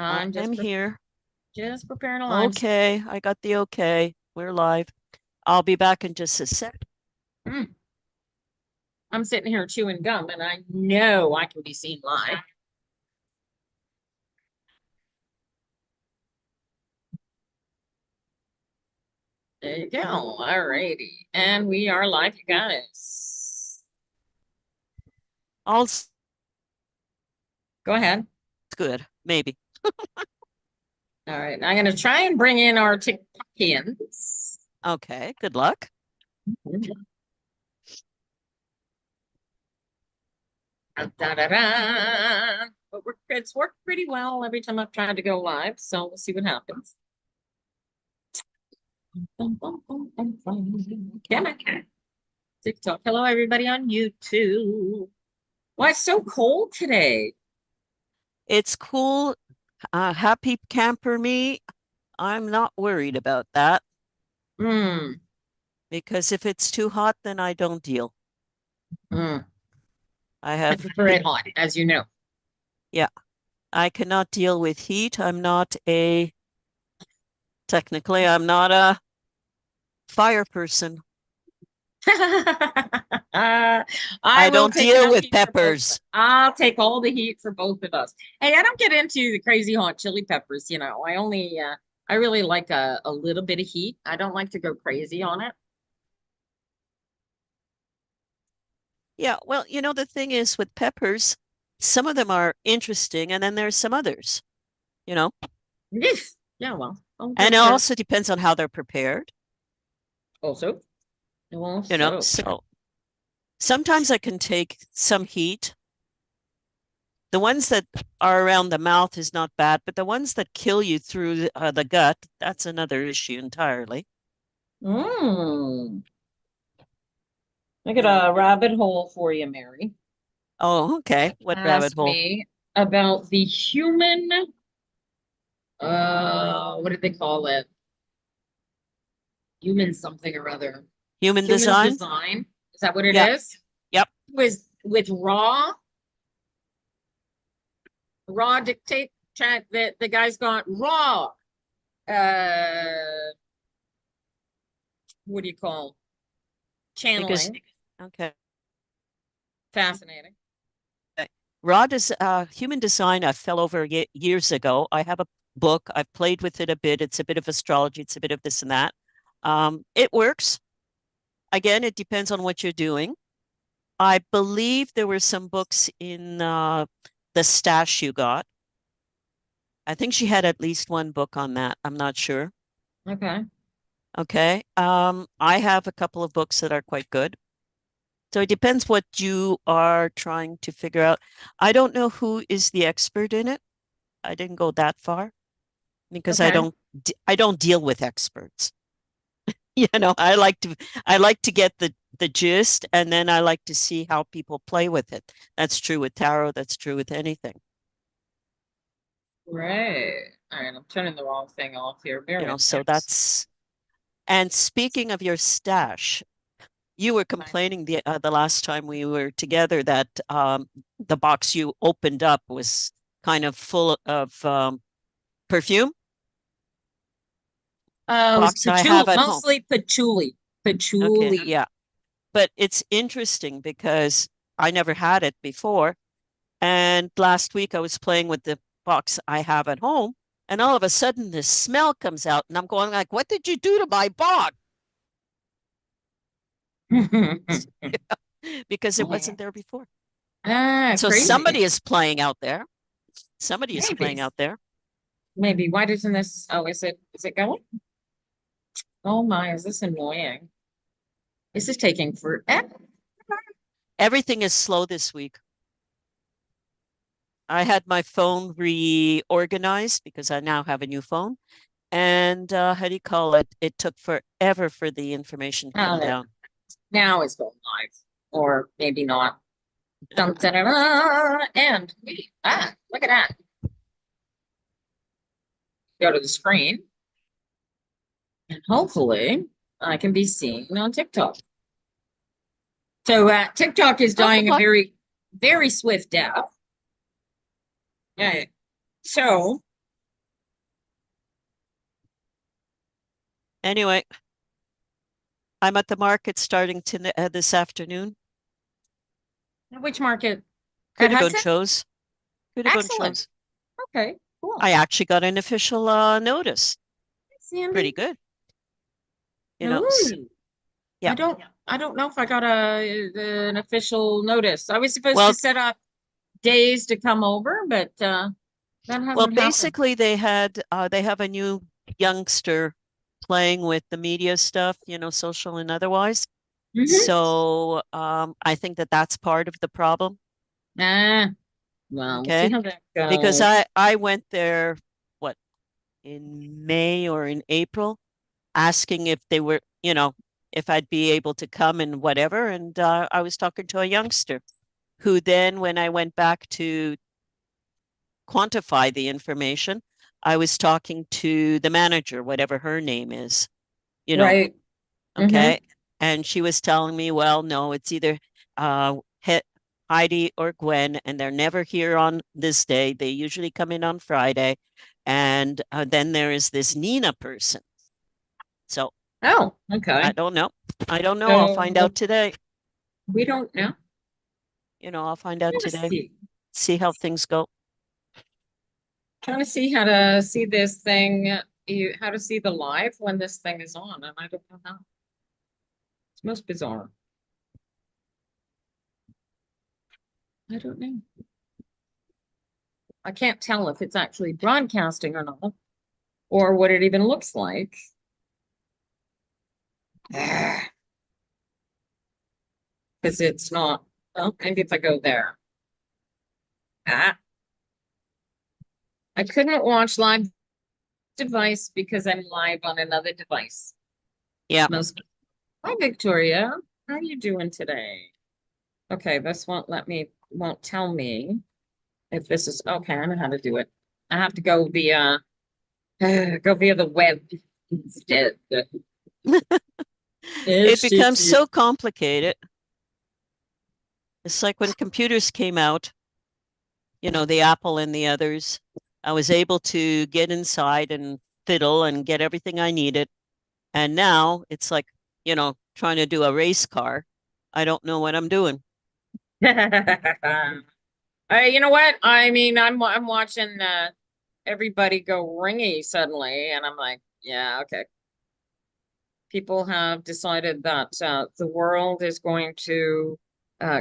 I'm I'm here. just preparing a live. Okay, I got the okay. We're live. I'll be back in just a sec. Mm. I'm sitting here chewing gum, and I know I can be seen live. There you go. All righty, and we are live, you guys. All's Go ahead. good, maybe. All right, I'm going to try and bring in our TikTokians. Okay, good luck. Da, da, da. But it's worked pretty well every time I've tried to go live, so we'll see what happens. TikTok. Hello, everybody on YouTube. Why it's so cold today? It's cool. Happy camper me. I'm not worried about that Hmm. because if it's too hot, then I don't deal. Mm. I I have, prefer it hot, as you know. yeah, I cannot deal with heat. Technically, I'm not a fire person. I I will don't take deal enough with heat for both of us. peppers. I'll take all the heat for both of us. Hey, I don't get into the crazy hot chili peppers, you know. I really like a little bit of heat. I don't like to go crazy on it. Yeah, well, the thing is with peppers, some of them are interesting, and then there's some others, you know, Yes. Yeah, well, and it they're also depends on how they're prepared, also, also. So sometimes I can take some heat. The ones that are around the mouth is not bad, but the ones that kill you through the gut, that's another issue entirely. Mm. I got You know. a rabbit hole for you, Mary. Oh, okay. What rabbit Ask hole? me about the human, what did they call it? Human something or other. Human Human design? design. Is that what it Yeah. is? Yep. With raw dictate chat that the guy's got raw. Uh, what do you call Because channeling? okay. Fascinating. Rod is human design. I fell over years ago. I have a book. I've played with it a bit. It's a bit of astrology. It's a bit of this and that. It works. Again, it depends on what you're doing. I believe there were some books in the stash you got. I think she had at least one book on that. I'm not sure. Okay. Okay. I have a couple of books that are quite good. So it depends what you are trying to figure out. I don't know who is the expert in it. I didn't go that far because Okay. I don't deal with experts. I like to get the gist, and then I like to see how people play with it. That's true with tarot, that's true with anything. Right. All right. I'm turning the wrong thing off here. Bear with me. So that's and speaking of your stash, you were complaining the last time we were together that the box you opened up was kind of full of perfume. It was Box I have at home. mostly patchouli. Okay, Patchouli. yeah. But it's interesting because I never had it before. And last week I was playing with the box I have at home, and all of a sudden this smell comes out, and I'm going like, "What did you do to my box?" Because it wasn't there before. Ah, So crazy. somebody is playing out there. Somebody is Maybe. playing out there. Maybe. Why doesn't this? Oh, is it going? Oh my, is this annoying? This is taking forever. Everything is slow this week. I had my phone reorganized because I now have a new phone. And how do you call it? It took forever for the information to come Uh, down. Now it's going live. Or maybe not. Dun, dun, dun, dun. And look at that. Go to the screen. And hopefully I can be seen on TikTok. So TikTok is Oh, good dying a luck. very, very swift death. Yeah. So Anyway, I'm at the market starting to this afternoon. Which market? Could At have gone Hudson? shows. Could have gone Excellent. shows. Okay, cool. I actually got an official notice. Pretty Sandy. good. You know, Ooh, yeah. I don't know if I got an official notice. I was supposed to Well, set up days to come over, but that well, hasn't happened. basically they have a new youngster playing with the media stuff, social and otherwise. Hmm. So I think that that's part of the problem. Ah, well, we'll see Okay. how that Because goes. I went there, what, in May or in April, asking if they were, if I'd be able to come and whatever. And I was talking to a youngster who then, when I went back to quantify the information, I was talking to the manager, whatever her name is, you know, Right. Hmm. okay. And she was telling me, well, no, it's either Heidi or Gwen, and they're never here on this day. They usually come in on Friday. And then there is this Nina person. So Oh, I okay. don't know. I don't know. I'll find So out today. we don't know. I'll find out Trying to today. see. See how things go. Trying to see how to see this thing. How to see the live when this thing is on, and I don't know how. It's most bizarre. I don't know. I can't tell if it's actually broadcasting or not, or what it even looks like. Because it's not. Well, maybe if I go there. Ah, I couldn't watch live device because I'm live on another device. Yeah. Most. Hi, Victoria. How are you doing today? Okay, this won't tell me if this is okay. I know how to do it. I have to go via go via the web instead. It becomes HTTP. so complicated. It's like when computers came out, the Apple and the others. I was able to get inside and fiddle and get everything I needed. And now it's like, trying to do a race car. I don't know what I'm doing. You know what? I mean, I'm watching everybody go ringy suddenly, and I'm like, yeah, okay. People have decided that the world is going to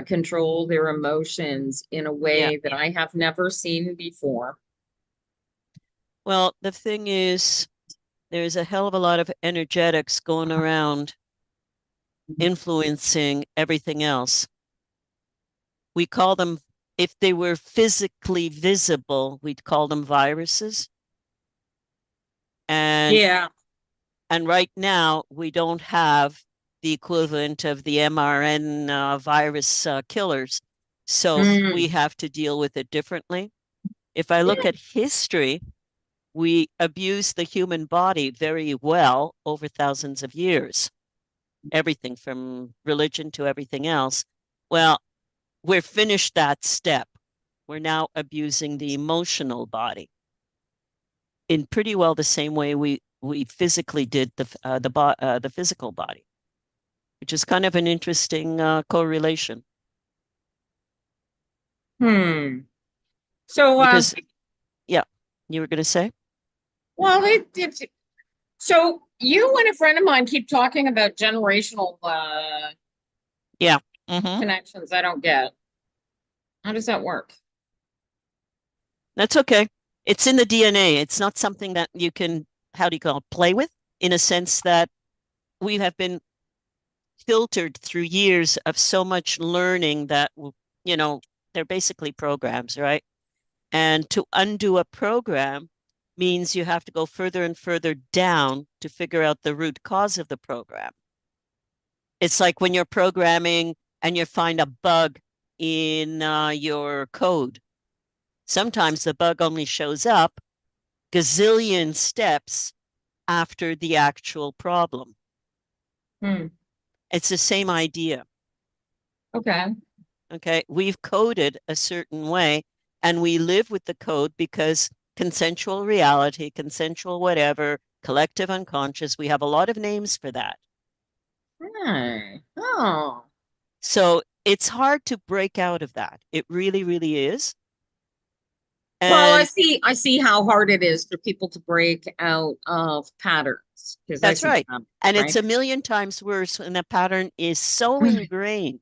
control their emotions in a Yeah. way that I have never seen before. Well, the thing is, there's a hell of a lot of energetics going around influencing everything else. We call them, if they were physically visible, we'd call them viruses. And Yeah. and right now we don't have the equivalent of the mRNA virus killers. So we Mm. have to deal with it differently. If I look at history, we abuse the human body very well over thousands of years, everything from religion to everything else. Well, we're finished that step. We're now abusing the emotional body in pretty well the same way we physically did the physical body, which is kind of an interesting correlation Hmm. So, because yeah, you were going to say well, so you and a friend of mine keep talking about generational yeah. Hmm. connections. I don't get. How does that work? That's okay. It's in the DNA. It's not something that you can, how do you call it, play with, in a sense that we have been filtered through years of so much learning that you know they're basically programs, right? And to undo a program means you have to go further and further down to figure out the root cause of the program. It's like when you're programming and you find a bug in your code. Sometimes the bug only shows up gazillion steps after the actual problem. Hmm. It's the same idea. Okay. Okay. We've coded a certain way and we live with the code because consensual reality, consensual whatever, collective unconscious. We have a lot of names for that. Right. Oh. So it's hard to break out of that. It really, really is. Well, And I see how hard it is for people to break out of patterns because I that's see right. patterns, And it's right? a million times worse when the pattern is so ingrained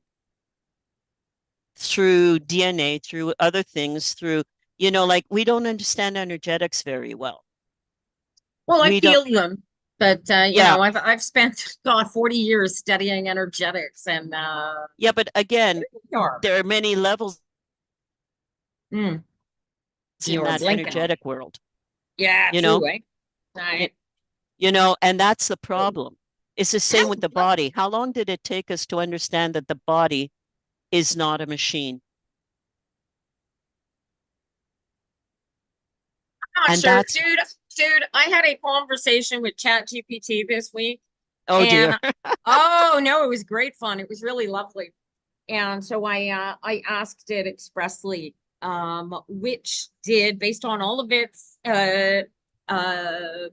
through DNA, through other things, through, like we don't understand energetics very well. Well, I We don't, feel them, but yeah, I've spent God 40 years studying energetics, and yeah, but again, you're, there are many levels mm, in you're that blinking. energetic world, Yeah, you know, true, eh? Y- Right. and that's the problem. It's the same How, with the body. How long did it take us to understand that the body is not a machine? I'm not And sure, that's, dude. I had a conversation with ChatGPT this week, oh dear. and oh no, it was great fun. It was really lovely. And so I asked it expressly, which did, based on all of its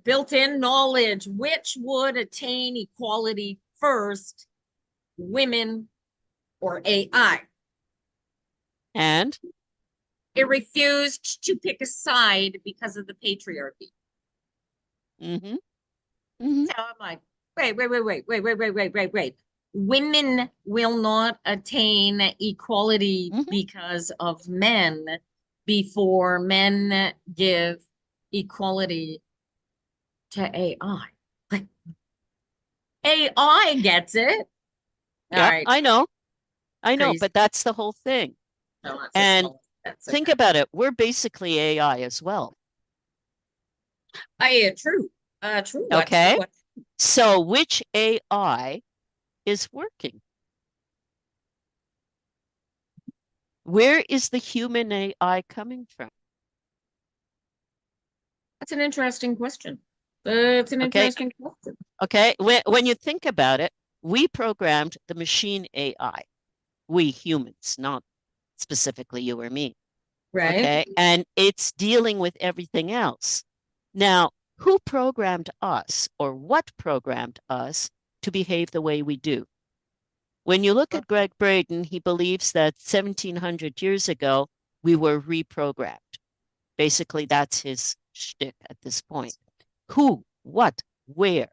built-in knowledge, which would attain equality first, women or AI. And It refused to pick a side because of the patriarchy. mm-hmm, mm-hmm, So I'm like, wait. Women will not attain equality mm-hmm. because of men before men give equality to AI. Like AI gets it. All Yeah, right, I know, crazy. but that's the whole thing. No, that's it. And No, that's it. think about it. We're basically AI as well. True. True. What? True. Okay. What? So which AI is working? Where is the human AI coming from? That's an interesting question. That's an Okay. interesting question. Okay. When you think about it, we programmed the machine AI, we humans, not specifically you or me. Right? Okay. And it's dealing with everything else. Now, who programmed us or what programmed us to behave the way we do? When you look at Greg Braden, he believes that 1700 years ago, we were reprogrammed. Basically, that's his shtick at this point. Who, what, where?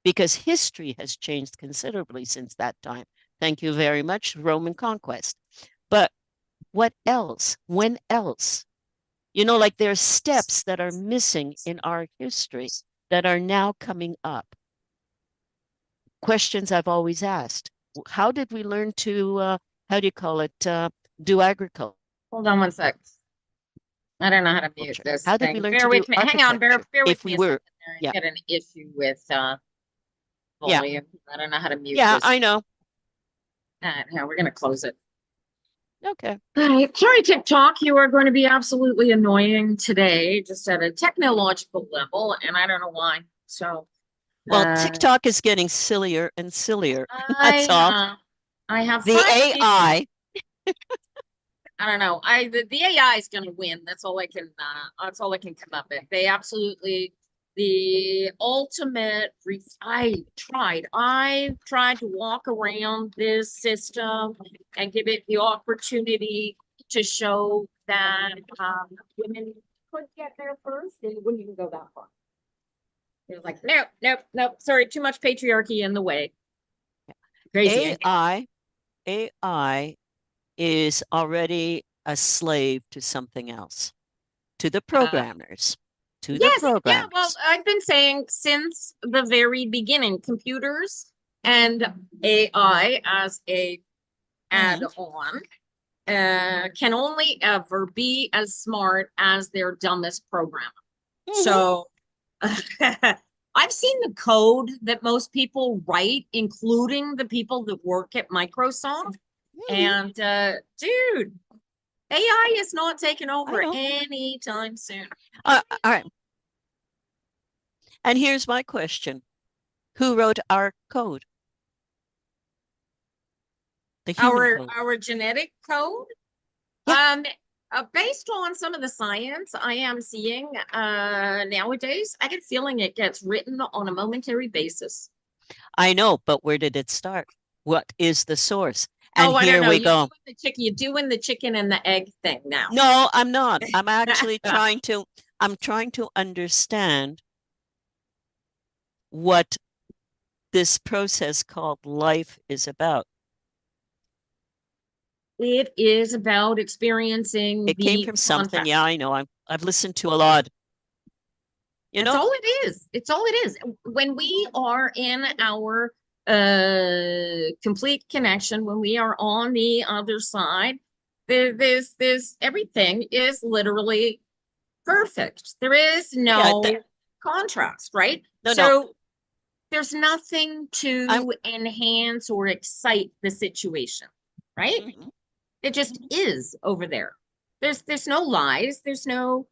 Because history has changed considerably since that time. Thank you very much, Roman conquest. But what else? When else? Like there are steps that are missing in our history that are now coming up. Questions I've always asked. How did we learn to, how do you call it, do agriculture? Hold on one sec. I don't know how to mute this How did we thing. learn to Bear do with me. Hang on, architecture bear if with we me a were? second there. Yeah, I got an issue with yeah, volume. I don't know how to mute yeah, this. I know. Yeah, we're gonna close it. Okay. All right. Sorry, TikTok. You are going to be absolutely annoying today, just at a technological level, and I don't know why. So Well, uh TikTok is getting sillier and sillier. That's I all. I have The 5 people. AI, I don't know. The AI is going to win. That's all I can come up with. They absolutely the ultimate I tried to walk around this system and give it the opportunity to show that women could get there first. They wouldn't even go that far. They're like, nope. Sorry, too much patriarchy in the way. Crazy. Eh? AI is already a slave to something else, to the Uh, programmers, to the Yes, yeah. Well, programmers. I've been saying since the very beginning, computers and AI as a Mhm. add-on can only ever be as smart as their dumbest programmer. Mhm. So I've seen the code that most people write, including the people that work at Microsoft. Mhm. And dude, AI is not taking I over know. anytime soon. All right. And here's my question. Who wrote our code? The human code. Our genetic code. Yeah. Um, Based on some of the science I am seeing nowadays, I get a feeling it gets written on a momentary basis. I know, but where did it start? What is the source? And Oh, I don't here know. we go. You're doing the chicken and the egg thing now. No, I'm not. I'm actually I'm trying to understand what this process called life is about. It is about experiencing It came the from something. contrast. Yeah, I know. I've listened to a lot, you That's know? all it is. It's all it is. When we are in our complete connection, when we are on the other side, there's everything is literally perfect. There is Yeah, no contrast, right? no, no. So there's nothing I'm to enhance or excite the situation, right? mhm. It just is over there. There's no lies. There's literally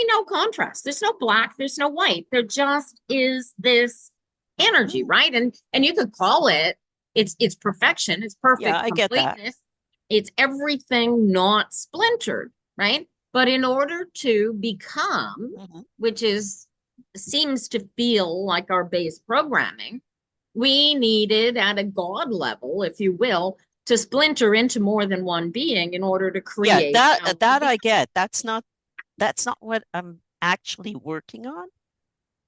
no contrast. There's no black. There's no white. There just is this energy, right? And you could call it. It's perfection. It's Yeah, perfect I get that. completeness. It's everything not splintered, right? But in order to become, Mhm. which is seems to feel like our base programming, we needed at a God level, if you will, to splinter into more than one being in order to Yeah, create our that being. I get. That's not what I'm actually working on.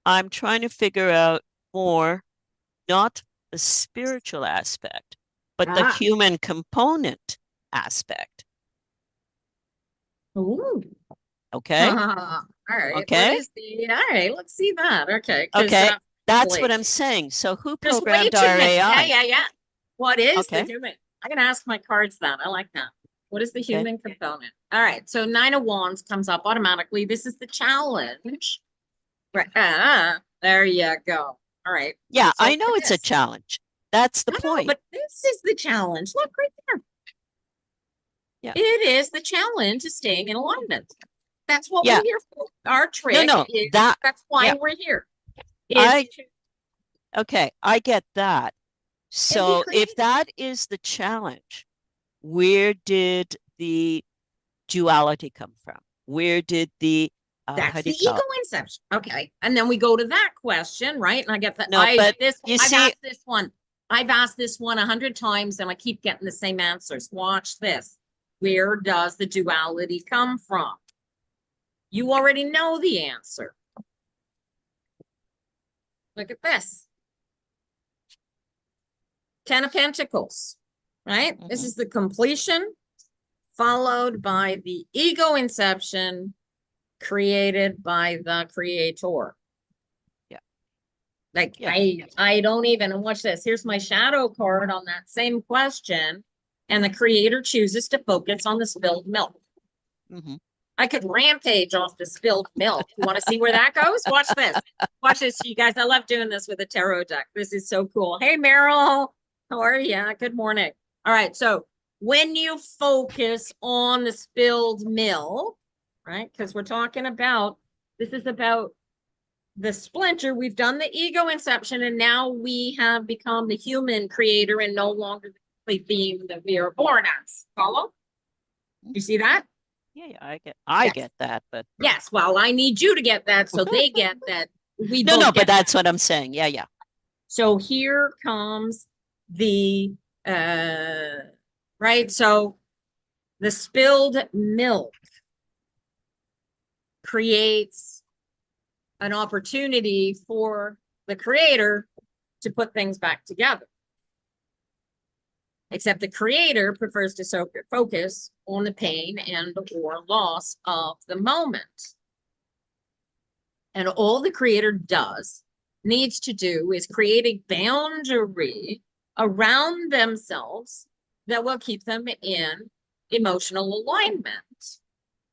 I'm trying to figure out more, not the spiritual aspect, but the Ah, human component aspect. ooh. Okay? All right. What Okay? is the, all right, let's see that. Okay. Because Okay. That's what wait, I'm saying. So who there's way programmed too our many. Yeah, AI? yeah, yeah. What is the Okay. human? I can ask my cards that. I like that. What is the Okay. human component? All right. So Nine of Wands comes up automatically. This is the challenge. Right. There you go. All right. Yeah, So I look know at it's a this. challenge. That's the No, no, point. but this is the challenge. Look right there. Yeah. It is the challenge of staying in alignment. That's what we're Yeah. here for. Our No, trick no. is That that's why yeah. we're here. Is I to okay, I get that. and be So if creative. that is the challenge, where did the duality come from? Where did the how That's do the you call ego it? inception. Okay. And then we go to that question, right? And I get that No, but you I've see, asked this one. I've asked this one 100 times and I keep getting the same answers. Watch this. Where does the duality come from? You already know the answer. Look at this. 10 of Pentacles, right? This mhm, is the completion followed by the ego inception created by the creator. yeah, Like yeah, I don't even watch this. Here's my shadow card on that same question. And the creator chooses to focus on the spilled milk. mhm. I could rampage off the spilled milk. You want to see where that goes? Watch this. Watch this, you guys. I love doing this with a tarot deck. This is so cool. Hey, Meryl. How are you? Good morning. All right. So when you focus on the spilled milk, right? Because we're talking about this is about the splinter. We've done the ego inception, and now we have become the human creator and no longer the complete being that we are born as. Follow? You see that? Yeah, yeah, I Yes. get that, but Yes. Well, I need you to get that so they get that. We no, no, both but get that. that's what I'm saying. Yeah, yeah. So here comes the uh right. So the spilled milk creates an opportunity for the creator to put things back together. Except the creator prefers to focus on the pain and or loss of the moment. And all the creator needs to do is create a boundary around themselves that will keep them in emotional alignment.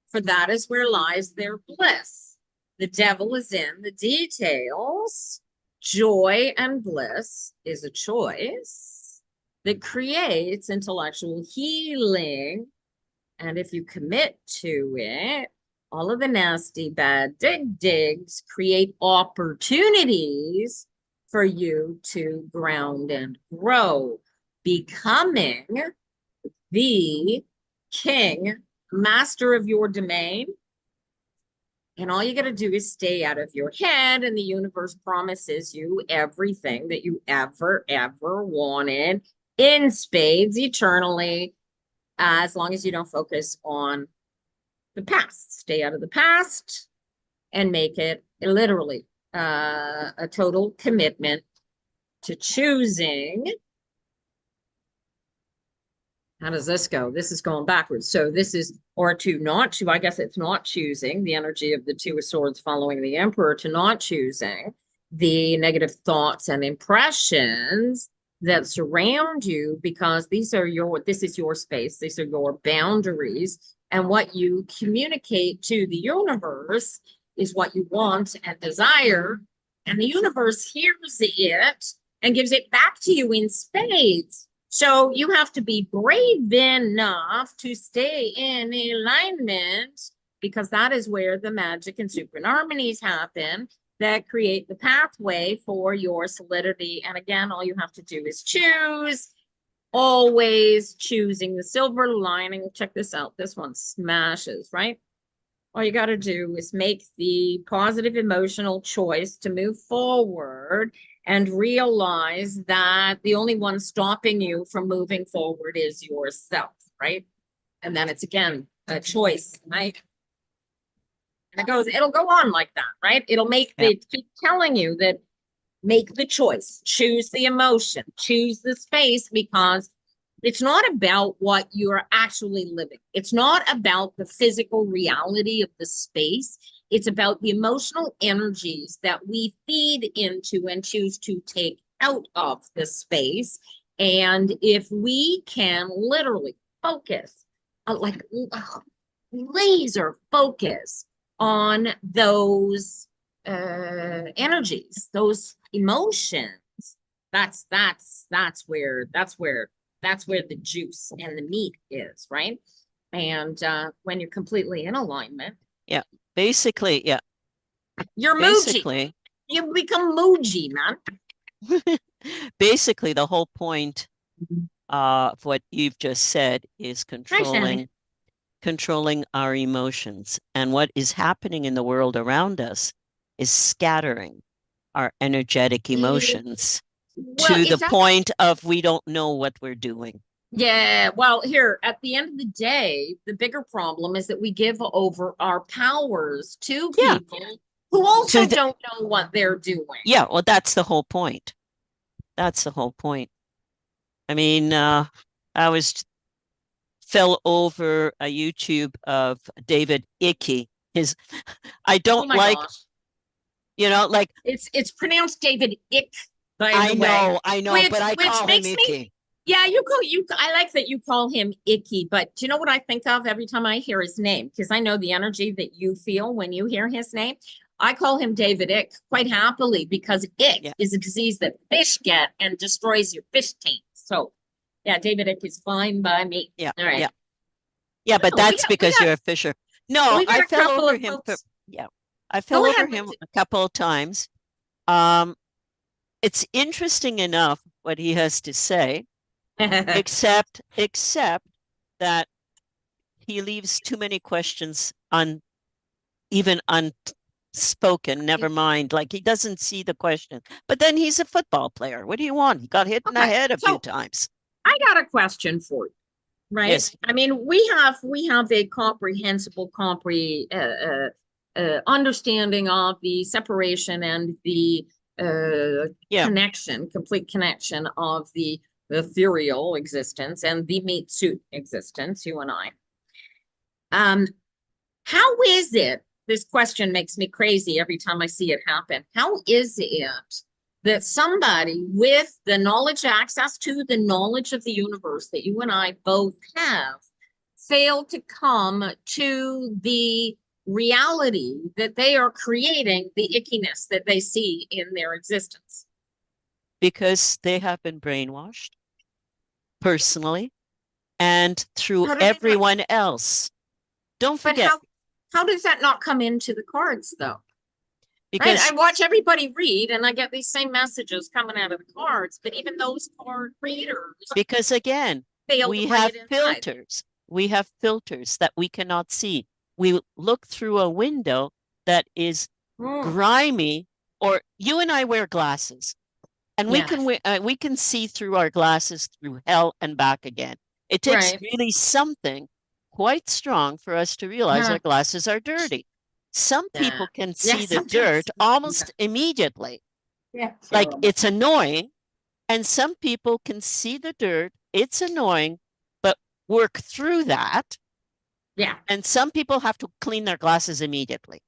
For that is where lies their bliss. The devil is in the details. Joy and bliss is a choice that creates intellectual healing. And if you commit to it, all of the nasty, bad digs create opportunities for you to ground and grow, becoming the king, master of your domain. And all you got to do is stay out of your head, and the universe promises you everything that you ever wanted in spades eternally, as long as you don't focus on the past. Stay out of the past and make it literally a total commitment to choosing. How does this go? This is going backwards. So this is, or to not to, I guess it's not choosing the energy of the Two of Swords following the Emperor, to not choosing the negative thoughts and impressions that surround you, because this is your space. These are your boundaries. And what you communicate to the universe is what you want and desire. And the universe hears it and gives it back to you in spades. So you have to be brave enough to stay in alignment, because that is where the magic and synchroharmonies happen that create the pathway for your solidity. And again, all you have to do is choose, always choosing the silver lining. Check this out. This one smashes, right? All you got to do is make the positive emotional choice to move forward and realize that the only one stopping you from moving forward is yourself, right? And then it's again a choice, right? And it'll go on like that, right? It'll make keep telling you that make the choice, choose the emotion, choose the space, because it's not about what you're actually living. It's not about the physical reality of the space. It's about the emotional energies that we feed into and choose to take out of the space. And if we can literally focus, like laser focus on those energies, those emotions, that's where the juice and the meat is, right? And when you're completely in alignment, basically, you're Muji. You become Muji, man. Basically, the whole point of what you've just said is controlling our emotions. And what is happening in the world around us is scattering our energetic emotions to the point of we don't know what we're doing. Yeah, well, here at the end of the day, the bigger problem is that we give over our powers to people who also don't know what they're doing. Yeah, well, that's the whole point. That's the whole point. I mean, I fell over a YouTube of David Icke. I don't like, like it's pronounced David Ick. I know, but I call him Icky. Yeah, I like that you call him Icky, but do you know what I think of every time I hear his name? Because I know the energy that you feel when you hear his name. I call him David Ick quite happily, because ick is a disease that fish get and destroys your fish tank. So yeah, David Ick is fine by me. Yeah. All right. Yeah, but that's because you're a fisher. No, I fell over him. I fell over him a couple of times. It's interesting enough what he has to say, except that he leaves too many questions even unspoken. Never mind, like he doesn't see the question. But then he's a football player. What do you want? He got hit in the head a few times. I got a question for you, right? Yes. I mean, we have a comprehensible understanding of the separation and the complete connection of the ethereal existence and the meat suit existence, you and I. How is it, this question makes me crazy every time I see it happen, how is it that somebody with the knowledge, access to the knowledge of the universe that you and I both have, failed to come to the reality that they are creating the ickiness that they see in their existence? Because they have been brainwashed personally and through everyone else. Don't forget. But how does that not come into the cards, though? Because I watch everybody read and I get these same messages coming out of the cards, but even those card readers. Because again, we have filters. We have filters that we cannot see. We look through a window that is grimy, or you and I wear glasses, and we can see through our glasses through hell and back again. It takes really something quite strong for us to realize our glasses are dirty. Some people can see the dirt almost immediately. Like it's annoying. And some people can see the dirt. It's annoying, but work through that. Yeah. And some people have to clean their glasses immediately.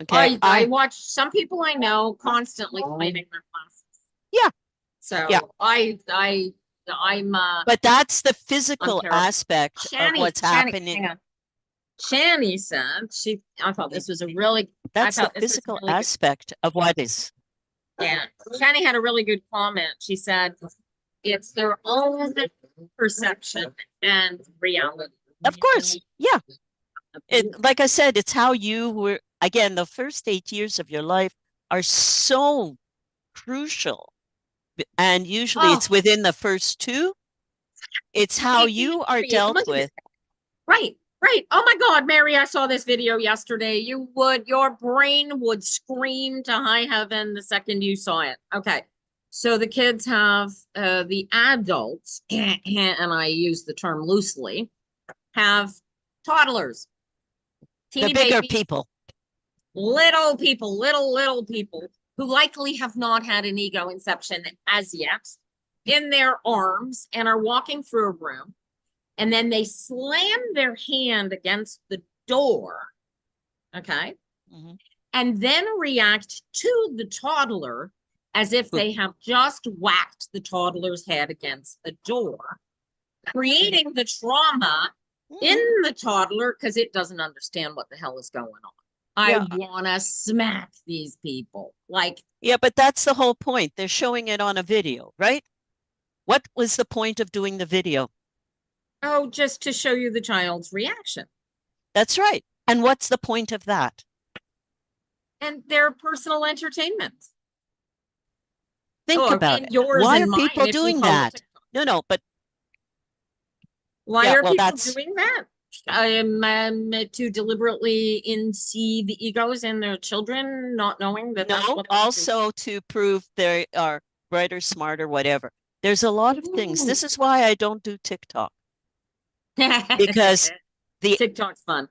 Okay. I watch some people I know constantly cleaning their glasses. Yeah. So yeah. I'm but that's the physical aspect of what's happening. Shani said I thought this was a really that's the physical aspect of what is. Yeah. Shani had a really good comment. She said it's their own perception and reality. Of course. Yeah. Like I said, it's how you were, again, the first 8 years of your life are so crucial. And usually it's within the first 2. It's how you are dealt with. Right. Oh my God, Mary, I saw this video yesterday. Your brain would scream to high heaven the second you saw it. Okay. So the kids have, the adults, and I use the term loosely, have toddlers. The bigger people. Little people who likely have not had an ego inception as yet in their arms and are walking through a room. And then they slam their hand against the door, okay? And then react to the toddler as if they have just whacked the toddler's head against the door, creating the trauma in the toddler because it doesn't understand what the hell is going on. I want to smack these people. Yeah, but that's the whole point. They're showing it on a video, right? What was the point of doing the video? Oh, just to show you the child's reaction. That's right. And what's the point of that? And their personal entertainment. Think about it. Why are people doing that? No, but why are people doing that? To deliberately see the egos in their children, not knowing that. No, also to prove they are brighter, smarter, whatever. There's a lot of things. This is why I don't do TikTok. Because the TikTok's fun.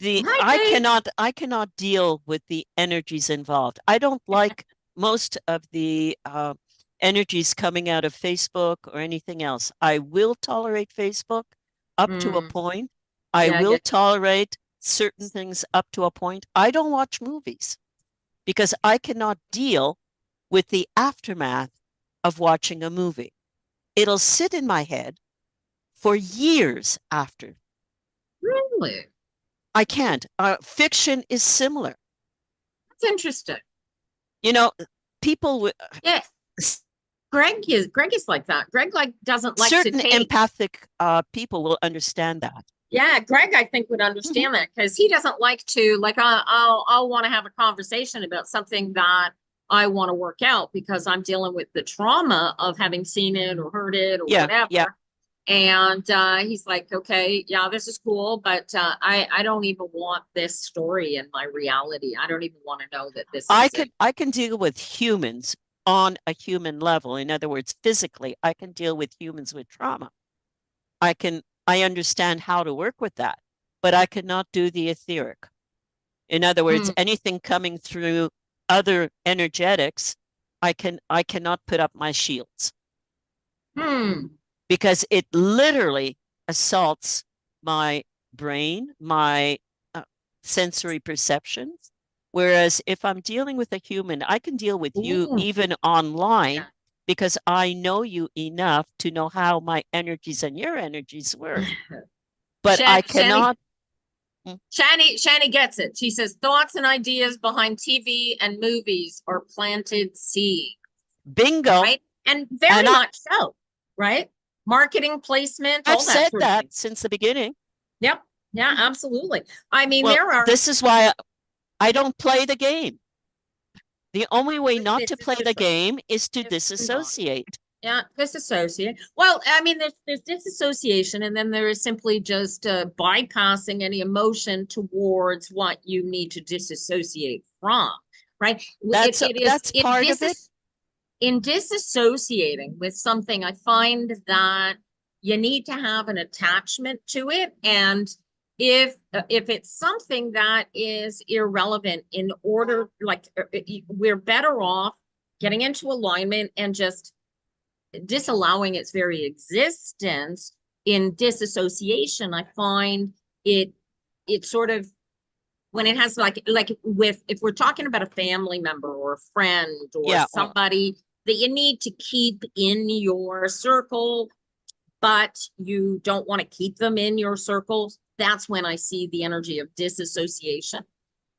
I cannot deal with the energies involved. I don't like most of the energies coming out of Facebook or anything else. I will tolerate Facebook up to a point. I will tolerate certain things up to a point. I don't watch movies because I cannot deal with the aftermath of watching a movie. It'll sit in my head for years after. Really? I can't. Fiction is similar. That's interesting. People. Greg is like that. Greg doesn't like certain empathic people will understand that. Yeah, Greg, I think would understand that because he doesn't like to I'll want to have a conversation about something that I want to work out because I'm dealing with the trauma of having seen it or heard it or whatever. Yeah. And he's like, okay, yeah, this is cool, but I don't even want this story in my reality. I don't even want to know that this is I can deal with humans on a human level. In other words, physically, I can deal with humans with trauma. I understand how to work with that, but I cannot do the etheric. In other words, anything coming through other energetics, I cannot put up my shields. Because it literally assaults my brain, my sensory perceptions. Whereas if I'm dealing with a human, I can deal with you even online because I know you enough to know how my energies and your energies work. But I cannot. Shani gets it. She says thoughts and ideas behind TV and movies are planted seeds. Bingo. Right? And very much so, right? Marketing, placement, I've said that since the beginning. Yep. Yeah, absolutely. I mean, this is why I don't play the game. The only way not to play the game is to disassociate. Yeah, disassociate. Well, I mean, there's disassociation, and then there is simply just bypassing any emotion towards what you need to disassociate from, right? That's It part of it. in disassociating with something, I find that you need to have an attachment to it, and if it's something that is irrelevant, in order, like, we're better off getting into alignment and just disallowing its very existence. In disassociation, I find it sort of, when it has, like, with, if we're talking about a family member or a friend or Yeah, well, somebody that you need to keep in your circle, but you don't want to keep them in your circles, that's when I see the energy of disassociation.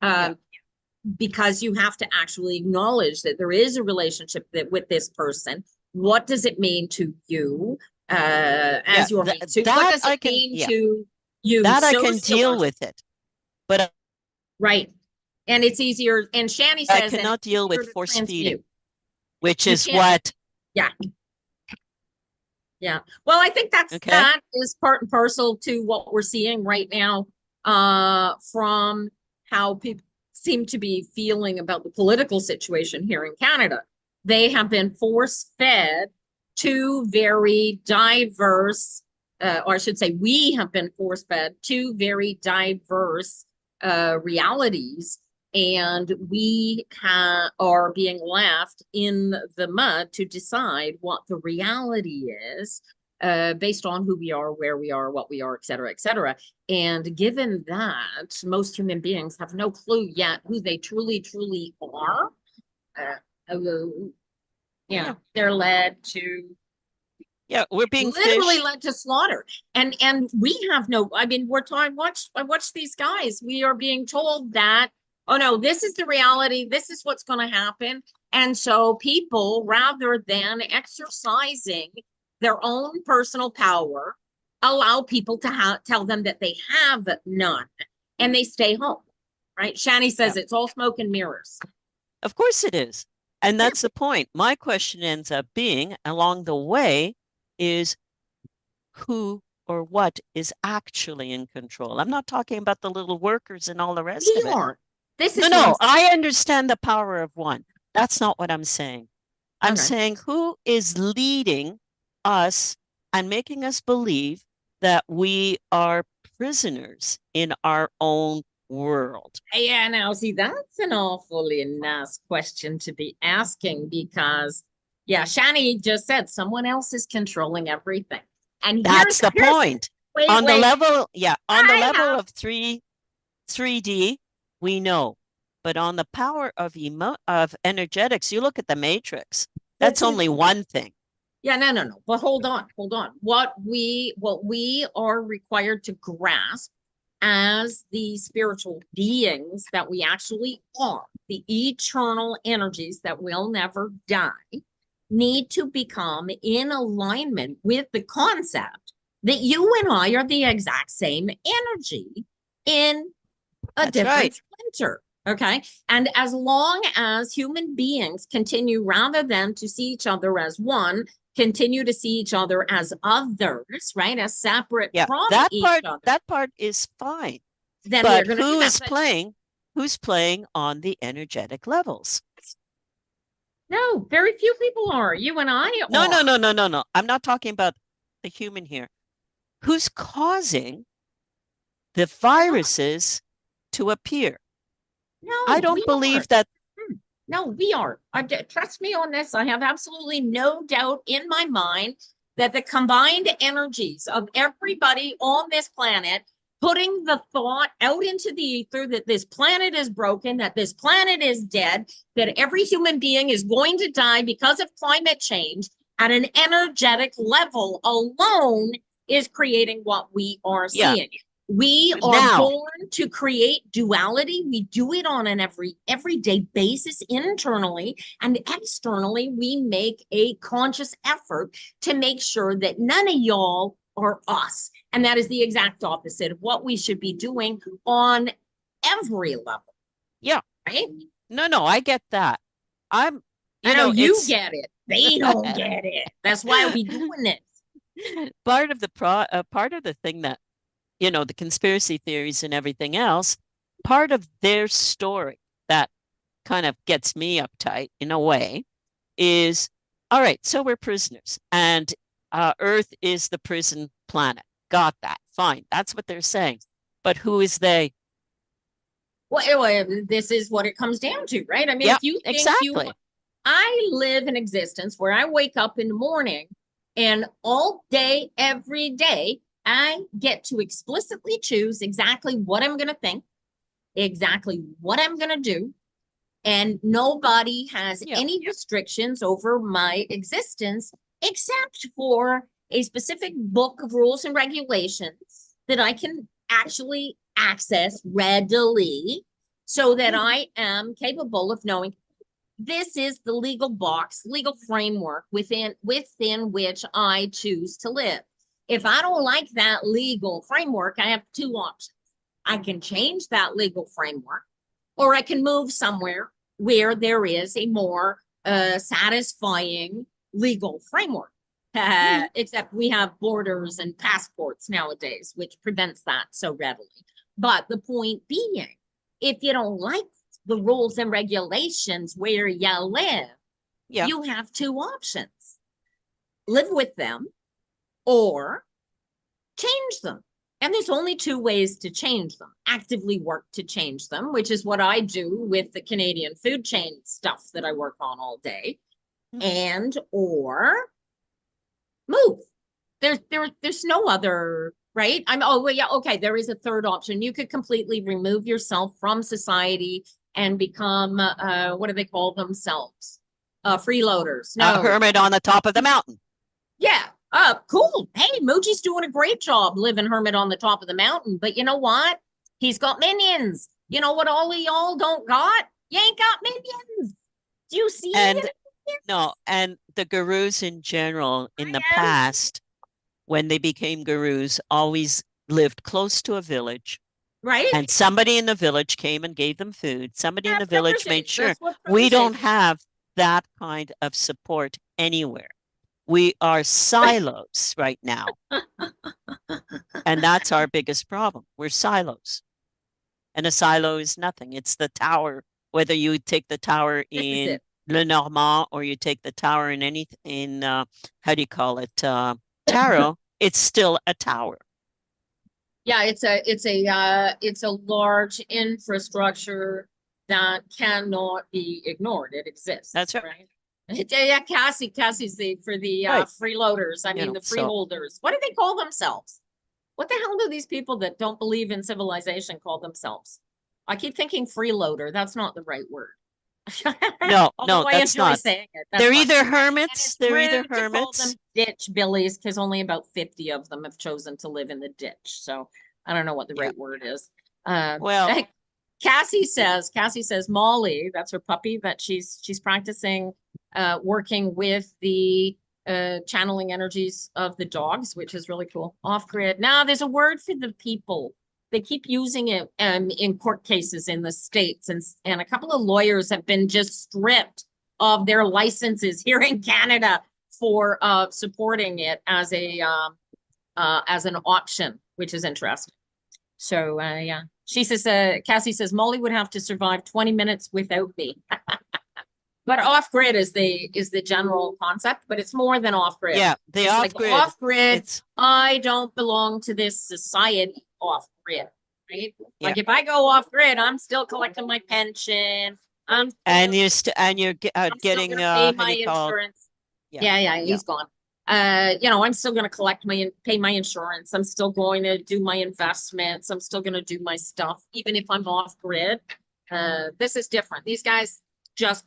yeah, um, because you have to actually acknowledge that there is a relationship that with this person. What does it mean to you, yeah. as your Th mate? So what that does it I can, mean yeah, to you that I can deal sociologically? with it, but Right. And it's easier, and Shani I says, and cannot it's deal easier with to force feeding, transmute. which You is can't, what, yeah, yeah. Well, I think okay? that is part and parcel to what we're seeing right now, from how people seem to be feeling about the political situation here in Canada. They have been force fed two very diverse, or I should say, we have been force fed two very diverse realities, and we are being left in the mud to decide what the reality is, based on who we are, where we are, what we are, et cetera, et cetera. And given that most human beings have no clue yet who they truly, truly are, uh, Yeah, they're led to, yeah, we're being literally fished. led to slaughter. And we have no, I mean, we're talking, I watch these guys. We are being told that, oh no, this is the reality, this is what's going to happen. And so people, rather than exercising their own personal power, allow people to tell them that they have none, and they stay home. Right? Shani Yeah, says it's all smoke and mirrors. of course it is. And Yeah. that's the point. My question ends up being along the way is who or what is actually in control. I'm not talking about the little workers and all the rest We of it. are. This No, is what I'm no, saying. I understand the power of one. That's not what I'm saying. I'm Okay. saying who is leading us and making us believe that we are prisoners in our own world. Yeah, now see, that's an awfully nice question to be asking, because, yeah, Shani just said someone else is controlling everything. And That's the here's, point. wait, On the wait, level, yeah, on the I level have, of 3D, we know. But on the power of energetics, you look at the matrix. well, That's see, only one thing. yeah, no, no, no, but hold on. What we are required to grasp as the spiritual beings that we actually are, the eternal energies that will never die, need to become in alignment with the concept that you and I are the exact same energy in a That's right. different splinter. Okay. And as long as human beings continue, rather than to see each other as one, continue to see each other as others, right? As separate Yeah, from each other, that part is fine. then we're But going to do who that. is But playing? Who's playing on the energetic levels? no, very few people are. You and I No, no, are. no, no, no, no. I'm not talking about the human here. Who's causing the We're not. viruses to appear? I No, don't we believe are. that. No, we are. Trust me on this. I have absolutely no doubt in my mind that the combined energies of everybody on this planet, putting the thought out into the ether that this planet is broken, that this planet is dead, that every human being is going to die because of climate change at an energetic level alone, is creating what we are Yeah. seeing. We are Now, born to create duality. We do it on an everyday basis internally, and externally. We make a conscious effort to make sure that none of y'all are us. And that is the exact opposite of what we should be doing on every level, yeah. right? No, no, I get that. I'm, I you know know, you it's get it. They don't get it. That's why we doing this. Part of the thing that, the conspiracy theories and everything else, part of their story that kind of gets me uptight in a way is, all right, so we're prisoners and Earth is the prison planet. Got that. Fine. That's what they're saying. But who is they? Well, this is what it comes down to, right? I mean, Yep, if you think exactly. I live an existence where I wake up in the morning and all day, every day, I get to explicitly choose exactly what I'm going to think, exactly what I'm going to do. And nobody has Yep. any restrictions over my existence except for a specific book of rules and regulations that I can actually access readily so that I am capable of knowing this is the legal box, legal framework within which I choose to live. If I don't like that legal framework, I have two options. I can change that legal framework, or I can move somewhere where there is a more satisfying legal framework. Except we have borders and passports nowadays, which prevents that so readily. But the point being, if you don't like the rules and regulations where you live, Yeah. you have two options. Live with them or change them. And there's only two ways to change them. Actively work to change them, which is what I do with the Canadian food chain stuff that I work on all day, and or move. There's no other, right? Oh well, yeah, okay. There is a third option. You could completely remove yourself from society and become what do they call themselves? Freeloaders. A No. hermit on the top of the mountain. Yeah. Cool. Hey, Moochie's doing a great job living hermit on the top of the mountain. But you know what? He's got minions. You know what all of y'all don't got? You ain't got minions. Do you see And no, and the gurus in general in the past, when they became gurus, always lived close to a village. Right? And somebody in the village came and gave them food. Somebody in the village made sure. That's what We don't is. have that kind of support anywhere. We are silos right now. And that's our biggest problem. We're silos. And a silo is nothing. It's the tower, whether you take the tower in Le Normand or you take the tower in how do you call it? Tarot, it's still a tower. Yeah, it's a large infrastructure that cannot be ignored. It exists. That's right. Right? Yeah, Cassie's for the Right. freeloaders. I mean, the freeholders. What do they call themselves? What the hell do these people that don't believe in civilization call themselves? I keep thinking freeloader. That's not the right word. No, that's not. Saying it. They're either hermits. They're either hermits. Call them ditch billies because only about 50 of them have chosen to live in the ditch. So I don't know what the right word is. Well, Cassie says Molly, that's her puppy, that she's practicing working with the channeling energies of the dogs, which is really cool. Off grid. Now there's a word for the people. They keep using it in court cases in the States, and a couple of lawyers have been just stripped of their licenses here in Canada for supporting it as an option, which is interesting. So yeah, she says, Cassie says, Molly would have to survive 20 minutes without me. But off grid is the general concept, but it's more than off grid. Yeah, the off grid. Off grid. I don't belong to this society. Off grid, right? Yeah. Like if I go off grid, I'm still collecting my pension. You're getting my insurance. Yeah, he's gone. I'm still going to pay my insurance. I'm still going to do my investments. I'm still going to do my stuff, even if I'm off grid. This is different. These guys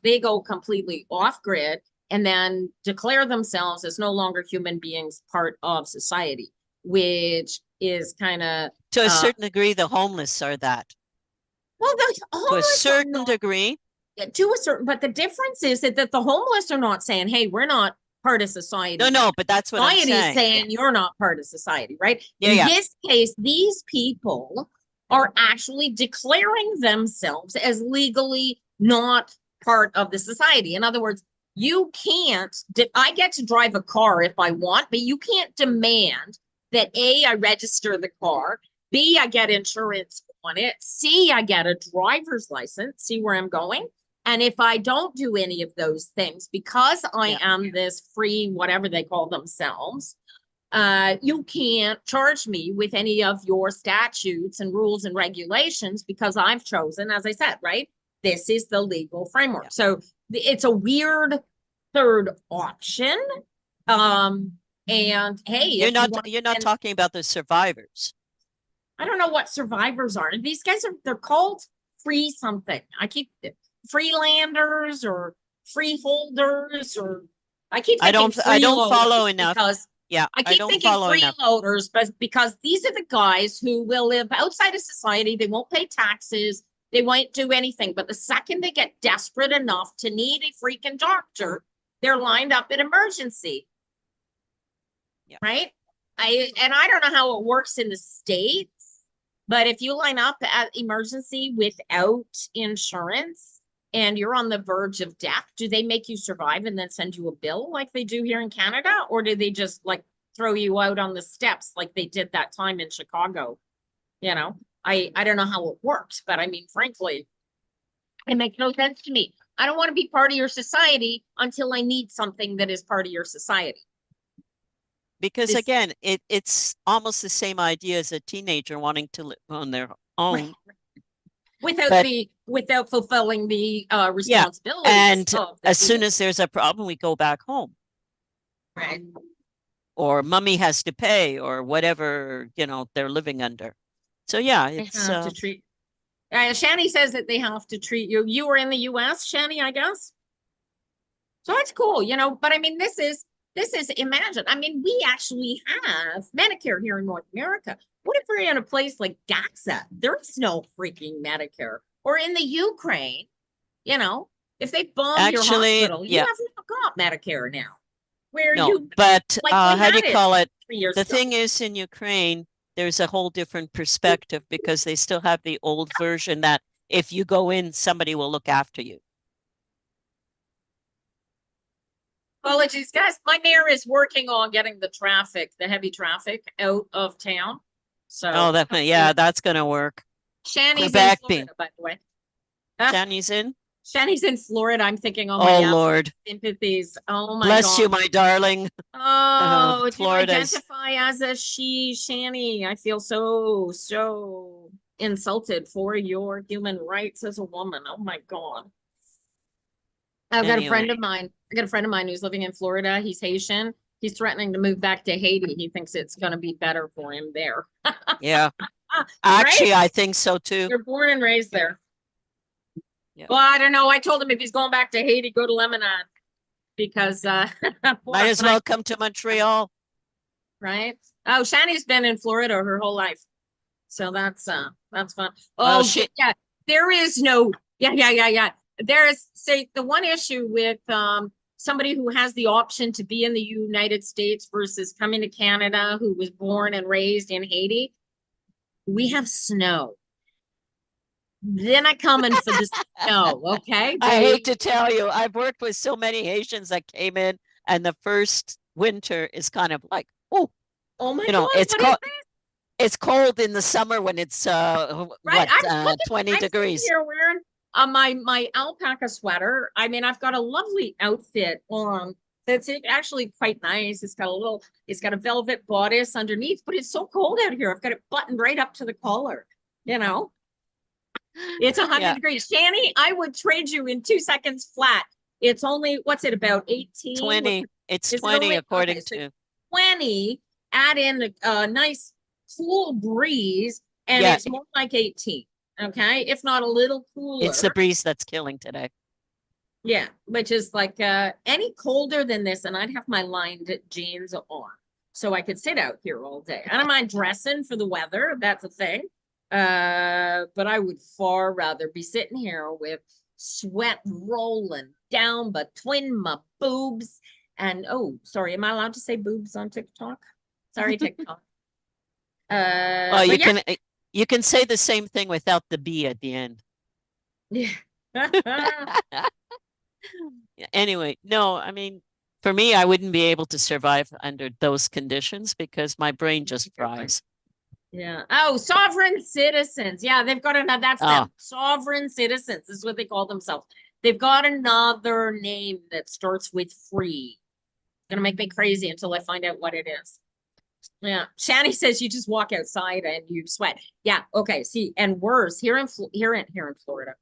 they go completely off grid and then declare themselves as no longer human beings, part of society, which is kind of to a certain degree. The homeless are that. Well, to a certain degree. To a certain, but the difference is that the homeless are not saying, "Hey, we're not part of society." No, but that's what I'm saying. You're not part of society, right? In this case, these people are actually declaring themselves as legally not part of the society. In other words, You can't, I get to drive a car if I want, but you can't demand that A, I register the car, B, I get insurance on it, C, I get a driver's license, see where I'm going? And if I don't do any of those things, because I am this free, whatever they call themselves, you can't charge me with any of your statutes and rules and regulations because I've chosen, as I said, right? This is the legal framework. So it's a weird third option. And hey, you're not talking about the survivors. I don't know what survivors are. These guys they're called free something. I keep freelanders or freeholders or I keep thinking I don't follow enough because I keep thinking freeloaders, but because these are the guys who will live outside of society, they won't pay taxes, they won't do anything. But the second they get desperate enough to need a freaking doctor, they're lined up in emergency. Right? I don't know how it works in the States, but if you line up at emergency without insurance and you're on the verge of death, do they make you survive and then send you a bill like they do here in Canada? Or do they just like throw you out on the steps like they did that time in Chicago? You know, I don't know how it works, but I mean, frankly, it makes no sense to me. I don't want to be part of your society until I need something that is part of your society. Because again, it's almost the same idea as a teenager wanting to live on their own. Without fulfilling the responsibilities. And as soon as there's a problem, we go back home. Right. Or mommy has to pay or whatever, they're living under. So yeah, it's they have to treat. Shani says that they have to treat you. You were in the US, Shani, I guess. So that's cool, but I mean, this is imagine. I mean, we actually have Medicare here in North America. What if we're in a place like Gaza? There's no freaking Medicare. Or in the Ukraine, if they bomb your hospital, you haven't got Medicare now. But how do you call it? The thing is, in Ukraine, there's a whole different perspective because they still have the old version that if you go in, somebody will look after you. Apologies, guys. My mayor is working on getting the heavy traffic out of town. So that's gonna work. Shani's in Florida, by the way. Shani's in? Shani's in Florida. I'm thinking, my Lord. Sympathies. Oh my Bless you, my darling. Oh, do you identify as a she, Shani? I feel so insulted for your human rights as a woman. Oh my God. I've got a friend of mine. I got a friend of mine who's living in Florida. He's Haitian. He's threatening to move back to Haiti. He thinks it's going to be better for him there. Yeah. Actually, right? I think so too. You're born and raised there. Yeah. Well, I don't know. I told him if he's going back to Haiti, go to Lebanon because might as well come to Montreal. Right. Oh, Shani's been in Florida her whole life. So that's fun. Oh, yeah. There is no There's the one issue with somebody who has the option to be in the United States versus coming to Canada who was born and raised in Haiti. We have snow. Then I come in for the snow, okay? I hate to tell you, I've worked with so many Haitians that came in and the first winter is kind of like, oh my God, it's cold in the summer when it's 20 degrees. Here wearing my alpaca sweater. I mean, I've got a lovely outfit on that's actually quite nice. It's got a velvet bodice underneath, but it's so cold out here. I've got it buttoned right up to the collar, It's 100 degrees. Shani, I would trade you in 2 seconds flat. It's only, what's it, about 18? 20. It's 20 according to 20. Add in a nice cool breeze and it's more like 18. Okay, if not a little cooler. It's the breeze that's killing today. Yeah, which is like any colder than this, and I'd have my lined jeans on, so I could sit out here all day. I don't mind dressing for the weather; that's a thing. But I would far rather be sitting here with sweat rolling down between my boobs. And oh, sorry, am I allowed to say boobs on TikTok? Sorry, TikTok. You can say the same thing without the B at the end. Yeah. Anyway, no, I mean, for me, I wouldn't be able to survive under those conditions because my brain just fries. Yeah. Oh, sovereign citizens. Yeah, they've got another, that's Oh, them. Sovereign citizens is what they call themselves. They've got another name that starts with free. Gonna make me crazy until I find out what it is. Yeah. Shani says you just walk outside and you sweat. Yeah. Okay. See, and worse here in Florida.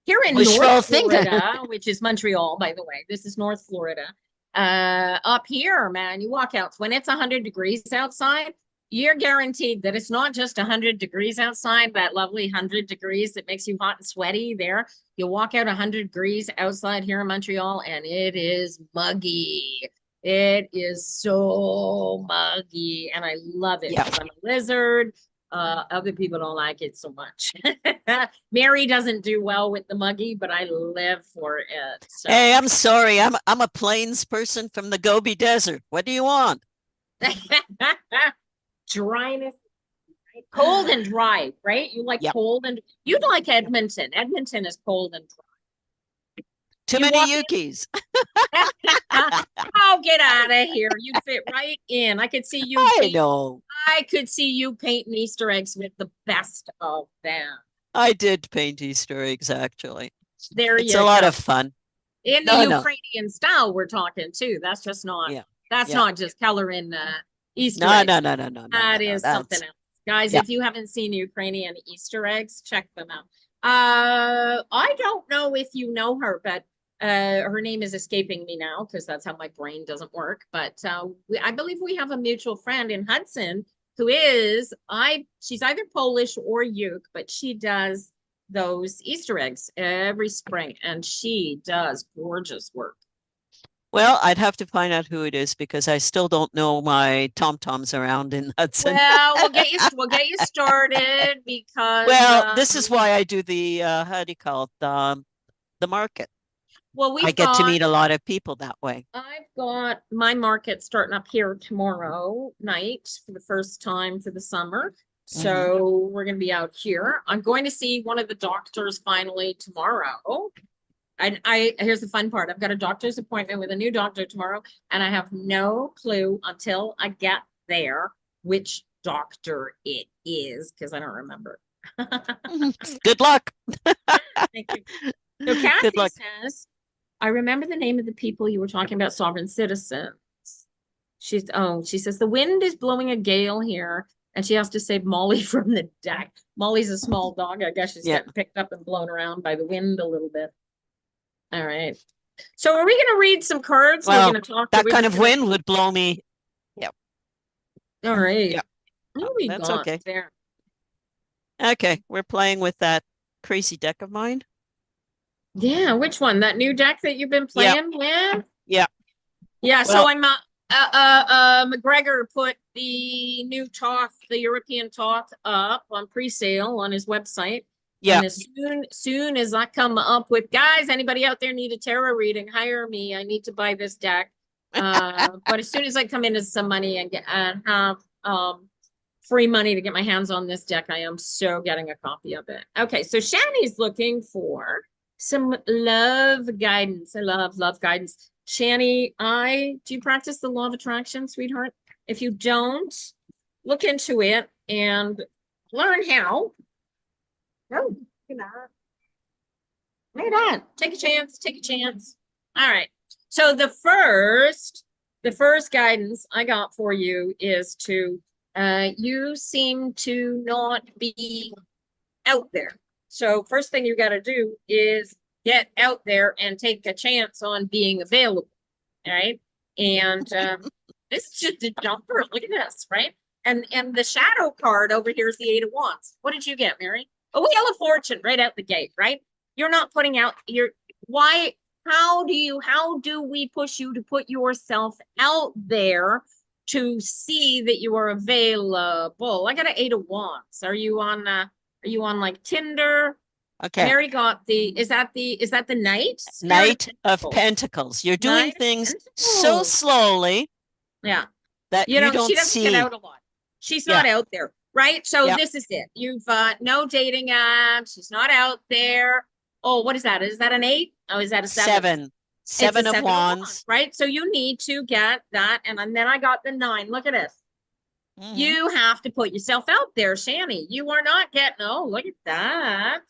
Here in North wishful thinking. Florida, which is Montreal, by the way, this is North Florida. Up here, man, you walk out when it's 100 degrees outside, you're guaranteed that it's not just 100 degrees outside, that lovely 100 degrees that makes you hot and sweaty there. You walk out 100 degrees outside here in Montreal and it is muggy. It is so muggy and I love it Yeah. because I'm a lizard. Other people don't like it so much. Mary doesn't do well with the muggy, but I live for it. So. Hey, I'm sorry. I'm a plains person from the Gobi Desert. What do you want? Dryness, cold and dry, right? You like Yep. cold and you'd like Edmonton. Edmonton is cold and dry. Too You many walk Yukis. oh, get out of here. You'd fit right in. I could see you. I know. I could see you painting Easter eggs with the best of them. I did paint Easter eggs, actually. There It's you a lot go. of fun. In the Ukrainian style, we're talking too. That's just not. Yeah. That's Yeah. not just coloring Easter No, eggs. no. That is That's something else, guys. yeah. If you haven't seen Ukrainian Easter eggs, check them out. I don't know if you know her, but her name is escaping me now because that's how my brain doesn't work. But I believe we have a mutual friend in Hudson who is she's either Polish or Uk, but she does those Easter eggs every spring, and she does gorgeous work. Well, I'd have to find out who it is because I still don't know my tom-toms around in Hudson. Well, we'll get you started because Well, this is why I do the how do you call it? The market. well, I get to meet a lot of people that way. I've got my market starting up here tomorrow night for the first time for the summer. So we're going to be out here. I'm going to see one of the doctors finally tomorrow. I here's the fun part. I've got a doctor's appointment with a new doctor tomorrow, and I have no clue until I get there which doctor it is because I don't remember. Good luck. Thank you. So Good Kathy luck. says, I remember the name of the people you were talking about, sovereign citizens. She says the wind is blowing a gale here, and she has to save Molly from the deck. Molly's a small dog. I guess she's getting picked up and blown around by the wind a little bit. All right. So are we going to read some cards? Well, we're going to talk. That kind of wind would blow me. Yep. All right. Yep. That's okay. There. Okay, we're playing with that crazy deck of mine. Yeah, which one? That new deck that you've been playing with? Yeah. Yeah, well, so I'm McGregor put the new Toth, the European Toth up on pre-sale on his website. Yeah. And as soon as I come up with, guys, anybody out there need a tarot reading, hire me. I need to buy this deck. But as soon as I come into some money and have free money to get my hands on this deck, I am so getting a copy of it. Okay, so Shani's looking for some love guidance. I love guidance. Shani, do you practice the law of attraction, sweetheart? If you don't, look into it and learn how. Oh, look at that. Take a chance. All right. So the first guidance I got for you is to you seem to not be out there. So first thing you got to do is get out there and take a chance on being available. All right. And this is just a jumper. Look at this, right? And the shadow card over here is the 8 of Wands. What did you get, Mary? A Wheel of Fortune right out the gate, right? You're not putting out how do we push you to put yourself out there to see that you are available? I got an 8 of Wands. Are you on like Tinder? Okay. Mary got is that the Knight? Knight of Pentacles. You're doing things so slowly. Yeah. That you don't she doesn't get out a lot. She's not out there, right? So this is it. You've no dating apps. She's not out there. Oh, what is that? Is that an 8? Oh, is that a 7? Seven. It's a Seven of 7 of wands, wands. right? So you need to get that. And then I got the 9. Look at this. Mhm. You have to put yourself out there, Shani. You are not getting, oh, look at that.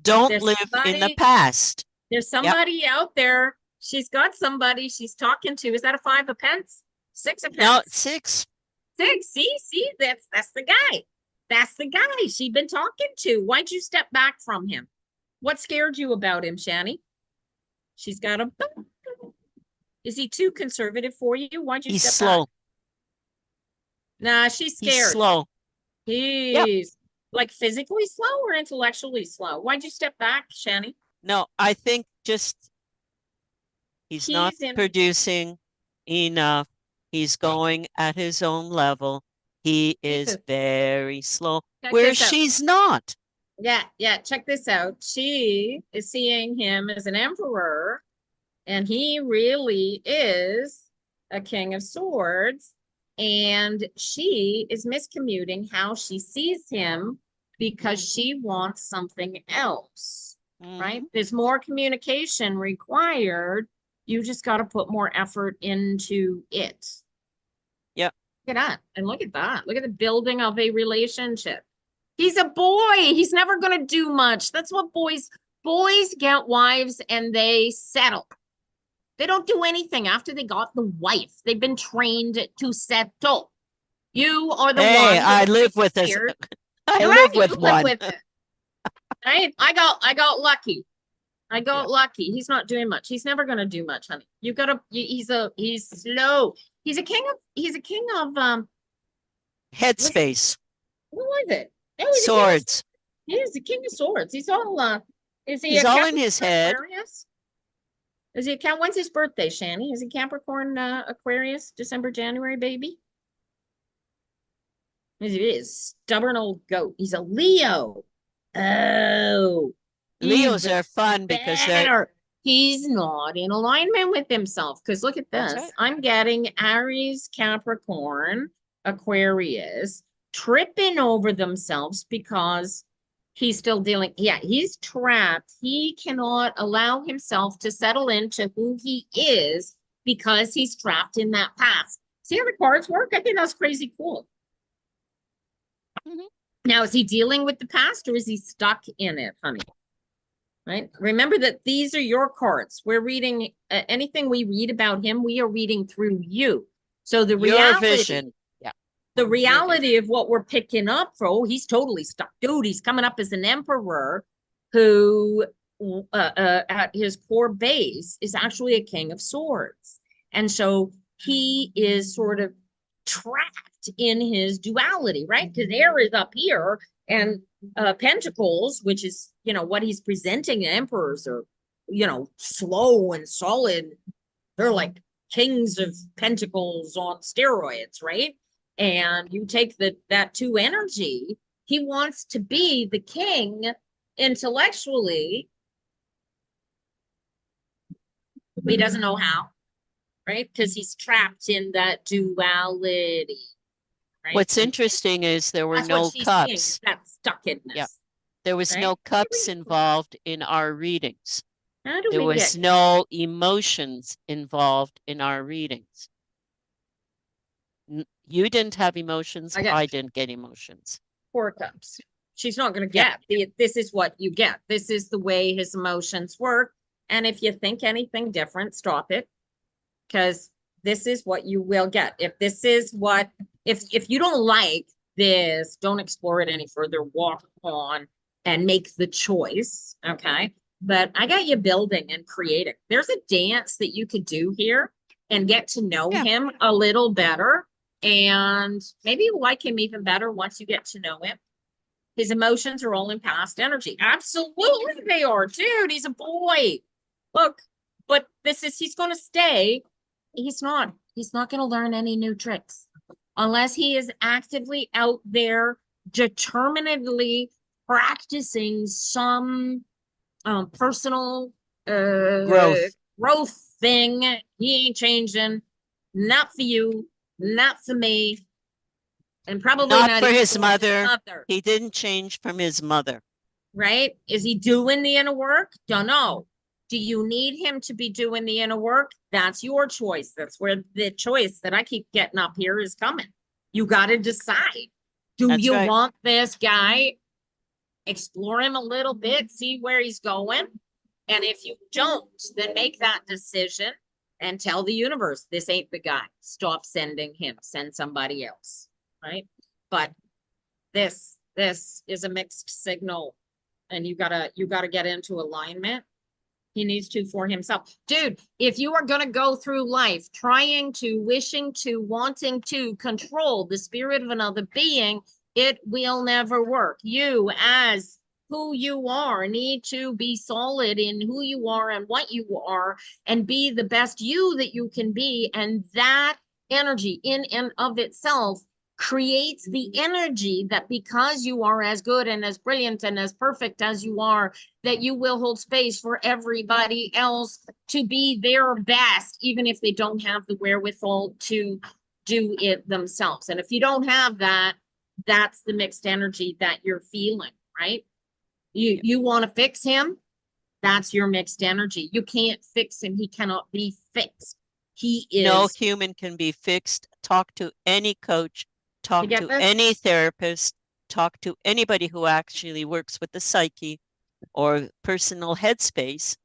Don't There's live in the somebody, past. there's Yep. somebody out there. She's got somebody she's talking to. Is that a 5 of pence? 6 of No, pence. 6. 6. See, that's the guy. That's the guy she'd been talking to. Why'd you step back from him? What scared you about him, Shani? She's got a. Is he too conservative for you? Why'd you He's step back? slow. Nah, she's He's scared. slow. Yep. He's like physically slow or intellectually slow? Why'd you step back, Shani? No, I think just he's not He's in. producing enough. He's going at his own level. He is very slow, Check where this out. she's not. Yeah. Check this out. She is seeing him as an emperor, and he really is a king of swords. And she is miscommuting how she sees him because she wants something else, right? Mhm. There's more communication required. You just got to put more effort into it. Yep. Look at that. And look at that. Look at the building of a relationship. He's a boy. He's never going to do much. That's what boys get wives and they settle. They don't do anything after they got the wife. They've been trained to settle. You are the Hey, one I with live with 6 this. years. I You're live right. with You live one. with it. Right? I got lucky. I got Yeah. lucky. He's not doing much. He's never going to do much, honey. You got to. He's slow. He's a king of Headspace. what was it? Oh, he's a king of. Swords. He is the king of swords. He's all. Is he He's a all in Capricorn his head. Aquarius? Is he a Cap? When's his birthday, Shani? Is he Capricorn Aquarius? December, January, baby? He is stubborn old goat. He's a Leo. Oh, Leos even are fun because they're better. He's not in alignment with himself. Because look at that's this. right. I'm getting Aries, Capricorn, Aquarius tripping over themselves because he's still dealing. Yeah, he's trapped. He cannot allow himself to settle into who he is because he's trapped in that past. See how the cards work? I think that's crazy cool. Mhm. Now, is he dealing with the past or is he stuck in it, honey? Right? Remember that these are your cards. We're reading anything we read about him, we are reading through you. So Your vision. Yeah. the Your vision. reality of what we're picking up for, oh, he's totally stuck. Dude, he's coming up as an emperor who at his core base is actually a king of swords. And so he is sort of trapped in his duality, right? Because air is up here and pentacles, which is, what he's presenting emperors are, slow and solid. They're like kings of pentacles on steroids, right? And you take that 2 energy, he wants to be the king intellectually, but he doesn't know how, right? Because he's trapped in that duality, right? What's interesting is there were That's what no she's seeing, cups. that stuckenness. Yeah. There was right? no cups involved in our readings. How do There we was get no emotions involved in our readings. You didn't have emotions. I didn't get emotions. 4 cups? She's not going to Yeah. get. This is what you get. This is the way his emotions work. And if you think anything different, stop it. Because this is what you will get. If you don't like this, don't explore it any further. Walk on and make the choice. Okay. But I got you building and creating. There's a dance that you could do here and get to know him a little better. And maybe you like him even better once you get to know him. His emotions are all in past energy. Absolutely, they are. Dude, he's a boy. Look, but he's going to stay. He's not going to learn any new tricks unless he is actively out there determinedly practicing some personal growth thing. He ain't changing. Not for you, not for me, and probably Not not for even his for mother. mother. He didn't change from his mother. right? Is he doing the inner work? Don't know. Do you need him to be doing the inner work? That's your choice. That's where the choice that I keep getting up here is coming. You got to decide. Do That's you right. want this guy? Explore him a little bit, see where he's going. And if you don't, then make that decision and tell the universe, this ain't the guy. Stop sending him, send somebody else. Right. But this is a mixed signal, and you gotta get into alignment. He needs to for himself. Dude, if you are going to go through life trying to, wishing to, wanting to control the spirit of another being, it will never work. You, as who you are, need to be solid in who you are and what you are, and be the best you that you can be. And that energy in and of itself creates the energy that, because you are as good and as brilliant and as perfect as you are, that you will hold space for everybody else to be their best, even if they don't have the wherewithal to do it themselves. And if you don't have that, that's the mixed energy that you're feeling, right? You want to fix him, that's your mixed energy. You can't fix him. He cannot be fixed. He No is. human can be fixed. Talk to any coach, You talk get to this? any therapist, talk to anybody who actually works with the psyche or personal headspace.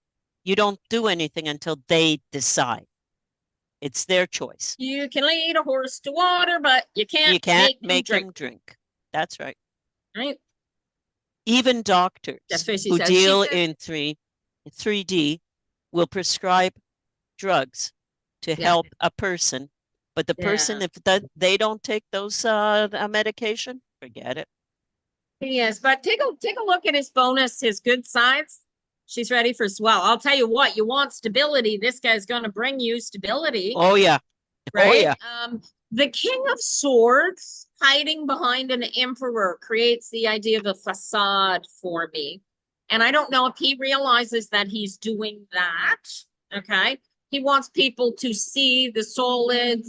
You don't do anything until they decide. It's their choice. You can lead a horse to water, but you can't You can't make him make drink, them drink. That's right. right? Even That's doctors what she who says. She deal says, in 3D will prescribe drugs to yeah, help a person, but the person, yeah. if they don't take those medication, forget it. He is, but take a look at his bonus, his good sides. She's ready for swell. I'll tell you what, you want stability. This guy's going to bring you stability, Oh yeah, oh right? yeah. The King of Swords hiding behind an emperor creates the idea of a facade for me. And I don't know if he realizes that he's doing that. Okay. He wants people to see the solid,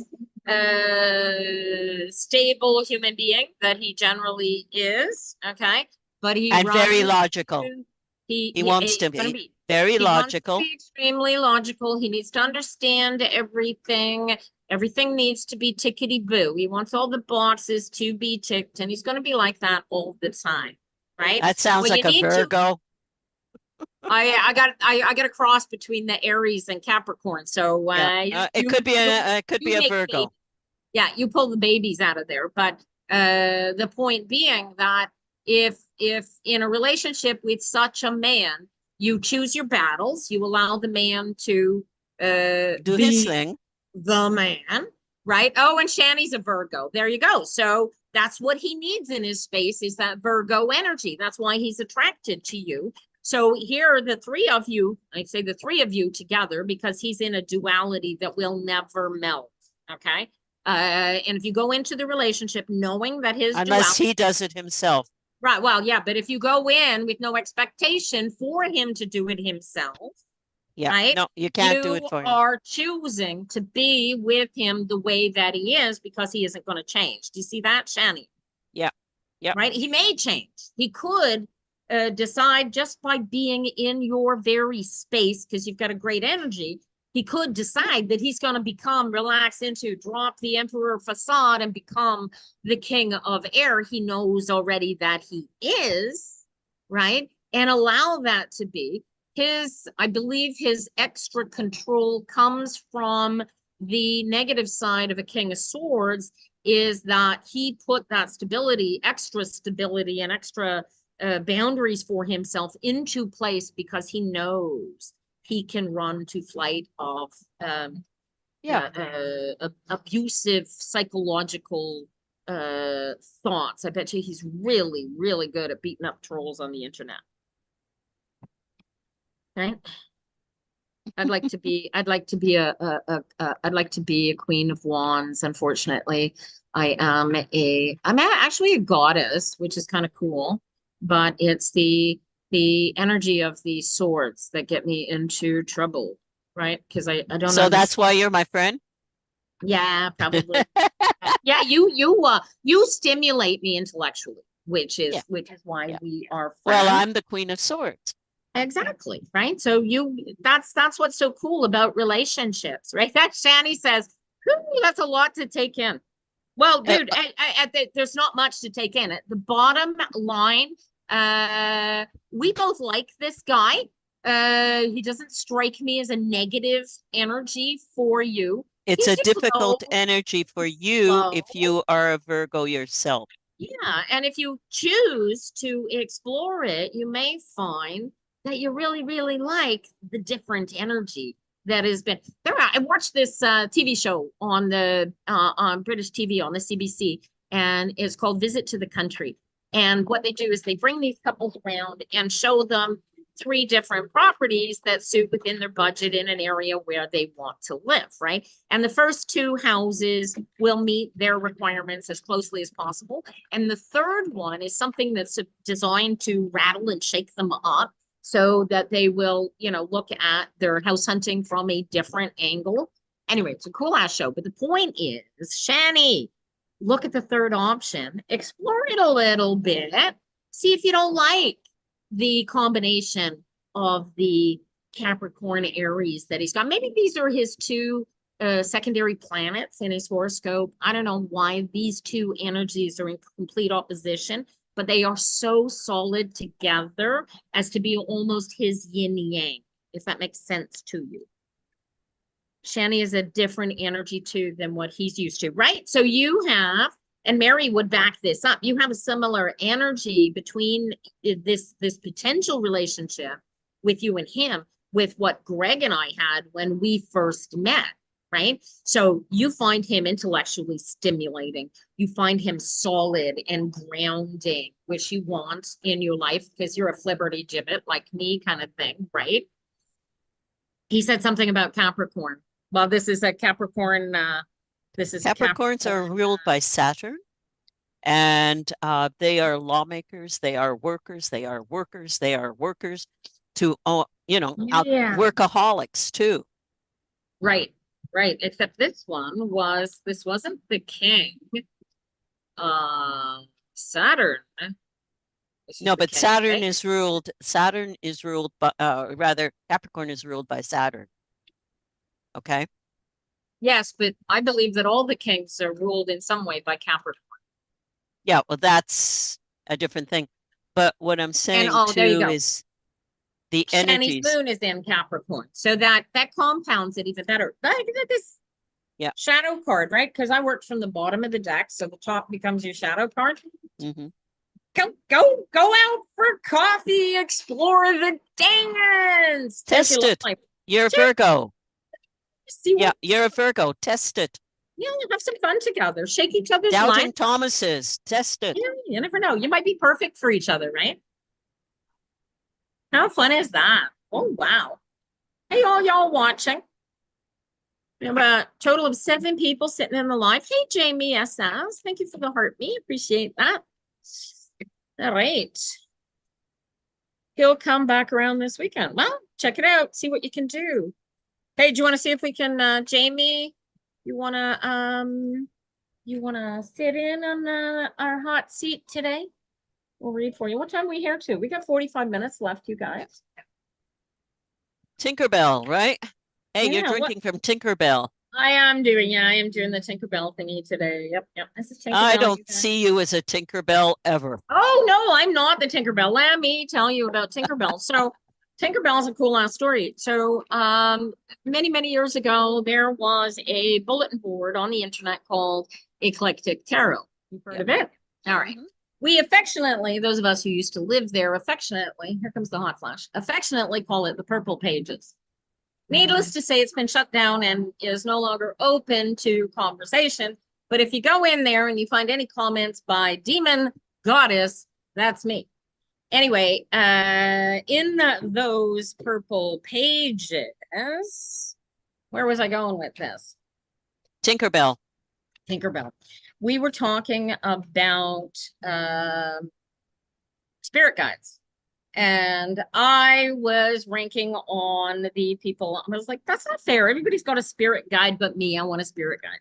stable human being that he generally is. Okay. But he And very runs logical. into, He wants to he's going to be be, very he wants to logical. be extremely logical. He needs to understand everything. Everything needs to be tickety boo. He wants all the boxes to be ticked, and he's going to be like that all the time, right? That sounds Well, you like a need to. Virgo. I got a cross between the Aries and Capricorn, so Yeah, you it you could be you it could be you a make the Virgo. baby. Yeah, you pull the babies out of there. But the point being that if in a relationship with such a man, you choose your battles, you allow the man to Do his be thing. the man, right? Oh, and Shanny's a Virgo. There you go. So that's what he needs in his space, is that Virgo energy. That's why he's attracted to you. So here are the three of you. I say the three of you together because he's in a duality that will never melt. Okay. And if you go into the relationship knowing that his Unless duality, he does it himself. right? Well, yeah, but if you go in with no expectation for him to do it himself, Yeah, right? no, you can't do You it for him. are choosing to be with him the way that he is because he isn't going to change. Do you see that, Shani? Yeah, yeah. Right? He may change. He could decide just by being in your very space, because you've got a great energy. He could decide that he's going to become, relax into, drop the emperor facade and become the king of air. He knows already that he is, right? And allow that to be his. I believe his extra control comes from the negative side of a king of swords, is that he put that stability, extra stability, and extra boundaries for himself into place because he knows he can run to flight of Yeah. abusive psychological thoughts. I bet you he's really, really good at beating up trolls on the internet. Right? I'd like to be a queen of wands. Unfortunately, I'm actually a goddess, which is kind of cool, but it's the energy of the swords that get me into trouble, right? Because I don't So that's understand. why you're my friend? Yeah, probably. Yeah, you stimulate me intellectually. which Yeah. is why Yeah. we are Well, friends. I'm the Queen of Swords. Exactly, right? So that's what's so cool about relationships, right? That Shani says, "Whew, that's a lot to take in." Well, Uh, dude, there's not much to take in. At the bottom line, we both like this guy. He doesn't strike me as a negative energy for you. it's a He's just difficult slow, energy for you slow. if you are a Virgo yourself. Yeah, and if you choose to explore it, you may find that you really, really like the different energy that has been there. I watched this TV show on the on British TV on the CBC, and it's called Visit to the Country. And what they do is they bring these couples around and show them three different properties that suit within their budget in an area where they want to live, right? And the first two houses will meet their requirements as closely as possible. And the third one is something that's designed to rattle and shake them up so that they will, look at their house hunting from a different angle. Anyway, it's a cool ass show. But the point is, Shani, look at the third option, explore it a little bit, see if you don't like the combination of the Capricorn Aries that he's got. Maybe these are his two secondary planets in his horoscope. I don't know why these two energies are in complete opposition, but they are so solid together as to be almost his yin yang, if that makes sense to you. Shani is a different energy too than what he's used to, right? So you have, and Mary would back this up, you have a similar energy between this potential relationship with you and him with what Greg and I had when we first met, right? So you find him intellectually stimulating. You find him solid and grounding, which you want in your life because you're a flibberty gibbet like me kind of thing, right? He said something about Capricorn. Well, this is a Capricorn. This is a Capricorns are Capricorn. ruled by Saturn, and they are lawmakers, they are workers, they are workers, they are workers to, Yeah. workaholics too. Right. Right. Except this wasn't the king. Saturn. This is No, the but king, right? Saturn is ruled by, rather, Capricorn is ruled by Saturn. Okay. Yes, but I believe that all the kings are ruled in some way by Capricorn. Yeah, well, that's a different thing. But what I'm And saying oh, there you too go. is the Shani's energies. moon is in Capricorn. So that compounds it even better. Look at this Yeah. shadow card, right? Because I worked from the bottom of the deck, so the top becomes your shadow card. Mm-hmm. Go out for coffee, explore the dance. Test it. You're a Virgo. See Yeah, what, you're a Virgo. Test it. yeah, have some fun together. Shake each other's Doubting line. Thomases. Test it. Yeah, you never know. You might be perfect for each other, right? How fun is that? Oh wow. Hey, all y'all watching. We have a total of 7 people sitting in the live. Hey, Jamie SS. Thank you for the heart. Me appreciate that. All right. He'll come back around this weekend. Well, check it out. See what you can do. Hey, do you want to see if we can, Jamie, you want to sit in on our hot seat today? We'll read for you. What time are we here to? We got 45 minutes left, you guys. Tinkerbell, right? Hey, you're Yeah, drinking from Tinkerbell. I am doing the Tinkerbell thingy today. Yep. This is Tinkerbell. I don't see you as a Tinkerbell ever. Oh no, I'm not the Tinkerbell. Let me tell you about Tinkerbell. So Tinkerbell is a cool ass story. So many years ago, there was a bulletin board on the internet called Eclectic Tarot. You've heard of it? All right. We affectionately, those of us who used to live there, affectionately, here comes the hot flash, affectionately call it the Purple Pages. Needless to say, it's been shut down and is no longer open to conversation. But if you go in there and you find any comments by Demon Goddess, that's me. Anyway, in those purple pages, where was I going with this? Tinkerbell. We were talking about spirit guides. And I was ranking on the people. I was like, that's not fair. Everybody's got a spirit guide but me. I want a spirit guide.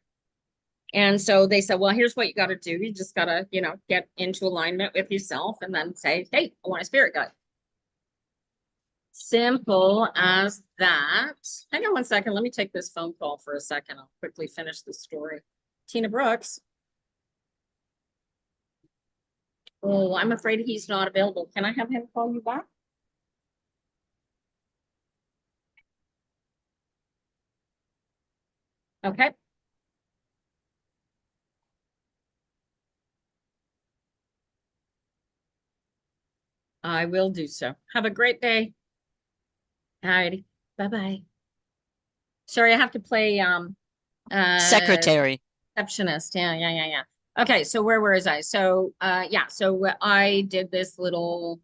And so they said, well, here's what you got to do. You just got to, get into alignment with yourself and then say, hey, I want a spirit guide. Simple as that. Hang on one second. Let me take this phone call for a second. I'll quickly finish the story. Tina Brooks. Oh, I'm afraid he's not available. Can I have him call you back? Okay. I will do so. Have a great day. All righty. Bye-bye. Sorry, I have to play Secretary. receptionist. Yeah. Okay, so where was I? So so I did this little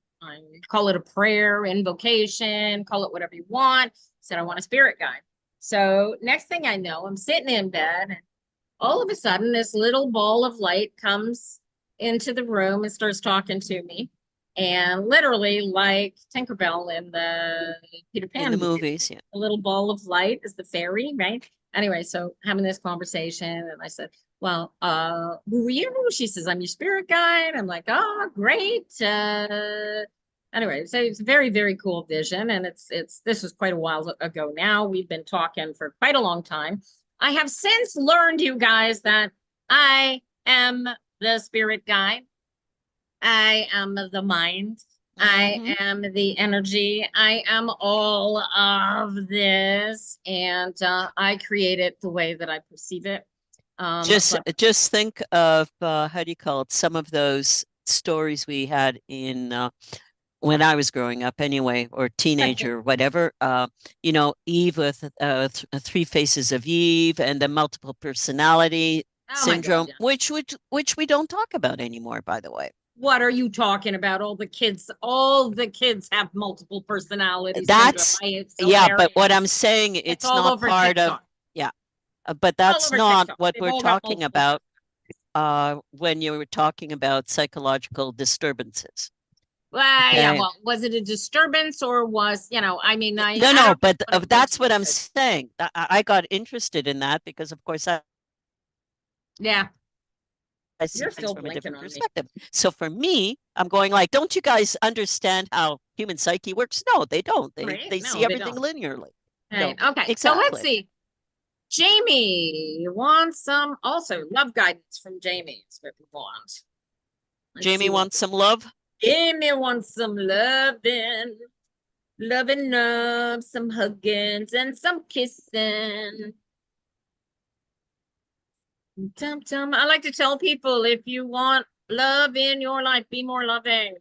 call it a prayer, invocation, call it whatever you want. Said I want a spirit guide. So next thing I know, I'm sitting in bed and all of a sudden this little ball of light comes into the room and starts talking to me. And literally like Tinkerbell in the Peter Pan In the movie, movies, yeah. a little ball of light is the fairy, right? Anyway, so having this conversation, and I said, well, who are you? She says, I'm your spirit guide. I'm like, oh, great. Anyway, so it's a very, very cool vision. And this was quite a while ago now. We've been talking for quite a long time. I have since learned, you guys, that I am the spirit guide. I am the mind. I am the energy. I am all of this, and I create it the way that I perceive it. Just think of how do you call it? Some of those stories we had in when I was growing up, anyway, or teenager, whatever. Eve with Three Faces of Eve, and the multiple personality syndrome, God, yeah. which we don't talk about anymore, by the way. What are you talking about? All the kids have multiple personality That's syndrome. yeah, but what I'm saying, it's all not over part of TikTok. yeah, but that's not TikTok. what They've we're all got talking multiple about when you were talking about psychological disturbances. Well, yeah, Okay. well, was it a disturbance or was, I mean, I No, don't but know what a that's person what I'm is. saying. I got interested in that because, of course, Yeah, I see you're things still from a blinking different on me. perspective. So for me, I'm going like, don't you guys understand how human psyche works? No, they don't. Right? They see No, they everything don't. linearly. Right. So Okay. So let's exactly. see. Jamie wants some also love guidance from Jamie. Is what we want. Let's Jamie see what wants some love. Jamie wants some loving, love, some huggings and some kissing. I like to tell people if you want love in your life, be more loving.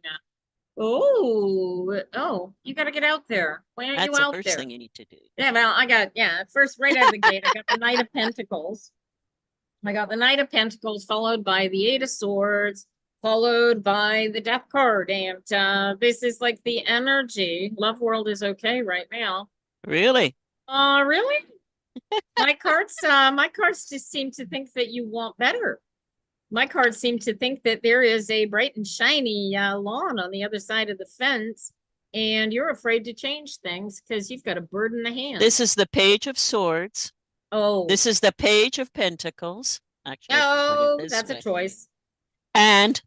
Oh, you got to get out there. Why aren't you That's the out first there? thing you need to do. Yeah, well, first right out of the gate, I got the Knight of Pentacles. I got the Knight of Pentacles, followed by the Eight of Swords, followed by the Death card. And this is like the energy. Love world is okay right now. Really? Really? My cards just seem to think that you want better. My cards seem to think that there is a bright and shiny lawn on the other side of the fence, and you're afraid to change things because you've got a bird in the hand. This is the Page of Swords. Oh. This is the Page of Pentacles. Actually, That's a choice. And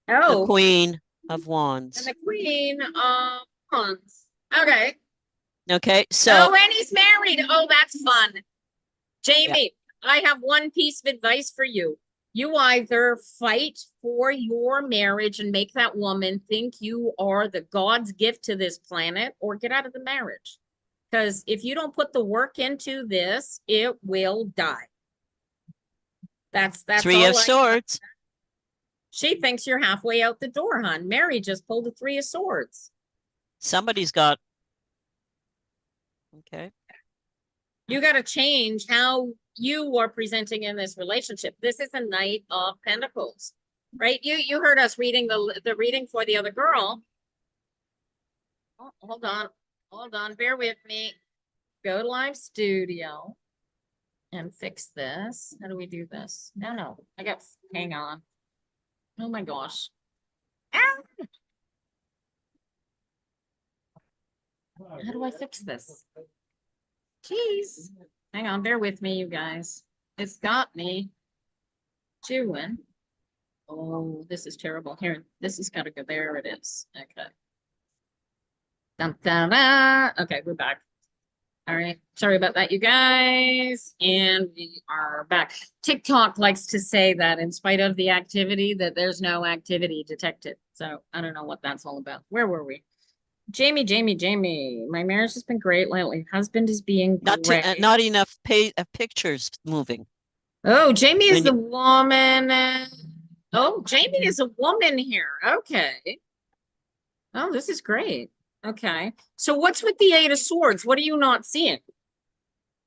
the Queen of Wands. And the Queen of Wands. Okay. Okay, so. And he's married. Oh, that's fun. Jamie, yeah. I have one piece of advice for you. You either fight for your marriage and make that woman think you are the God's gift to this planet, or get out of the marriage. Because if you don't put the work into this, it will die. That's Three of Swords. She thinks you're halfway out the door, hon. Mary just pulled a Three of Swords. Somebody's got. Okay. You got to change how you are presenting in this relationship. This is a Knight of Pentacles, right? You heard us reading the reading for the other girl. Oh, hold on, bear with me. Go to Live Studio and fix this. How do we do this? No, hang on. Oh my gosh. Ah! How do I fix this? Jeez. Hang on, bear with me, you guys. It's got me. doing? Oh, this is terrible. Here, this has got to go. There it is. Okay. Dun, dun, dun. Okay, we're back. All right. Sorry about that, you guys. And we are back. TikTok likes to say that in spite of the activity, that there's no activity detected. So I don't know what that's all about. Where were we? Jamie. My marriage has been great lately. Husband is being great. Not enough pictures moving. Oh, Jamie is When the you, woman. Oh, Jamie is a woman here. Okay. Oh, this is great. Okay. So what's with the Eight of Swords? What are you not seeing?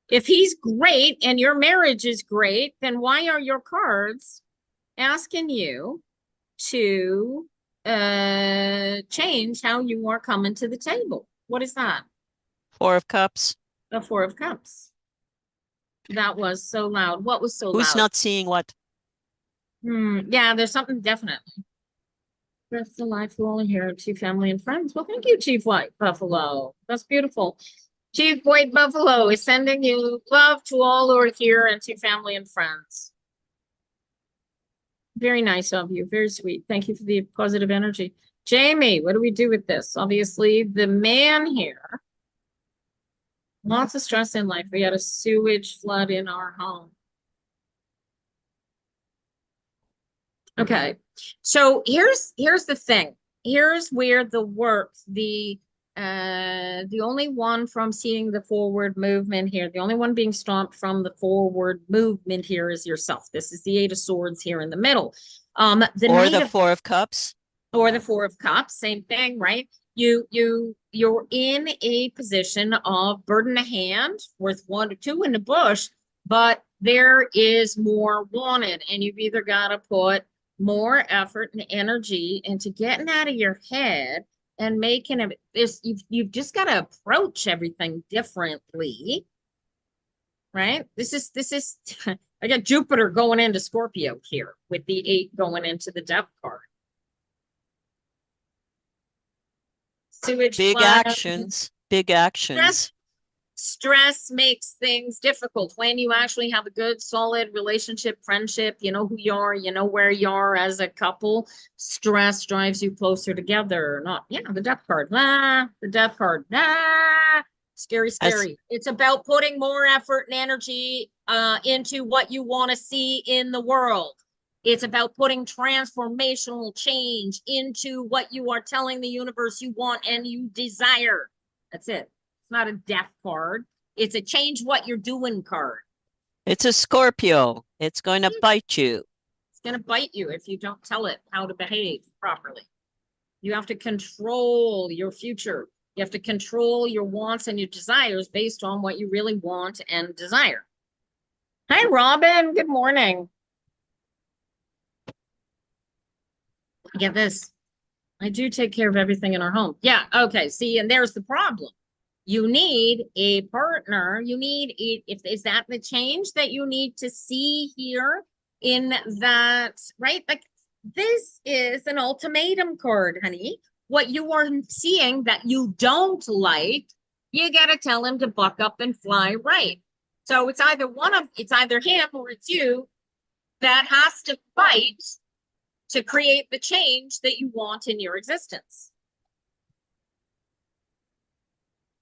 If he's great and your marriage is great, then why are your cards asking you to change how you are coming to the table? What is that? Four of Cups. The Four of Cups. That was so loud. What was so Who's loud? not seeing what? Yeah, there's something definitely. Rest of life, we're all here, Chief family and friends. Well, thank you, Chief White Buffalo. That's beautiful. Chief White Buffalo is sending you love to all who are here and to family and friends. Very nice of you. Very sweet. Thank you for the positive energy. Jamie, what do we do with this? Obviously, the man here. Lots of stress in life. We had a sewage flood in our home. Okay. So here's the thing. Here's where the only one from seeing the forward movement here, the only one being stopped from the forward movement here is yourself. This is the Eight of Swords here in the middle. Or the Four of Cups. Or the Four of Cups, same thing, right? You're in a position of bird in hand worth 1 or 2 in the bush, but there is more wanted, and you've either got to put more effort and energy into getting out of your head and making it this. You've just got to approach everything differently, right? This is I got Jupiter going into Scorpio here with the 8 going into the Death card. Sewage Big flood. actions. Big actions. Stress makes things difficult when you actually have a good, solid relationship, friendship, you know who you are, you know where you are as a couple. Stress drives you closer together. Not, the Death card. The Death card. Scary. It's about putting more effort and energy into what you want to see in the world. It's about putting transformational change into what you are telling the universe you want and you desire. That's it. It's not a death card. It's a change what you're doing card. It's a Scorpio. It's going to bite you. It's going to bite you if you don't tell it how to behave properly. You have to control your future. You have to control your wants and your desires based on what you really want and desire. Hi, Robin. Good morning. Get this. I do take care of everything in our home. Yeah. Okay. See, and there's the problem. You need a partner. You need is that the change that you need to see here in that, right? Like this is an ultimatum card, honey. What you are seeing that you don't like, you got to tell him to buck up and fly right. So it's either him or it's you that has to fight to create the change that you want in your existence.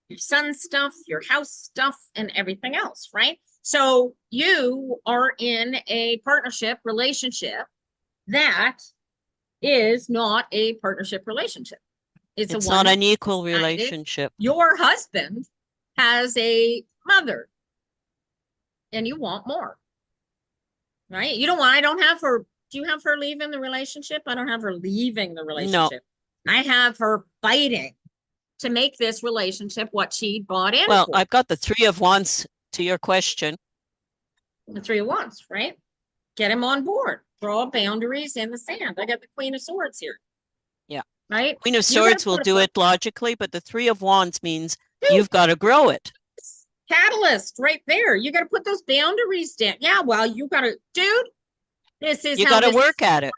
Your son stuff, your house stuff, and everything else, right? So you are in a partnership relationship that is not a partnership relationship. It's not an equal relationship. Your husband has a mother and you want more, right? I don't have her. Do you have her leaving the relationship? I don't have her leaving the relationship. No. I have her fighting to make this relationship what she bought in. Well, I've got the Three of Wands to your question. The Three of Wands, right? Get him on board. Draw boundaries in the sand. I got the Queen of Swords here. Yeah. Right? Queen of Swords will do it logically, but the Three of Wands means you've got to grow it. Catalyst right there. You got to put those boundaries down. Yeah, well, you got to, dude, this is you got to work at it.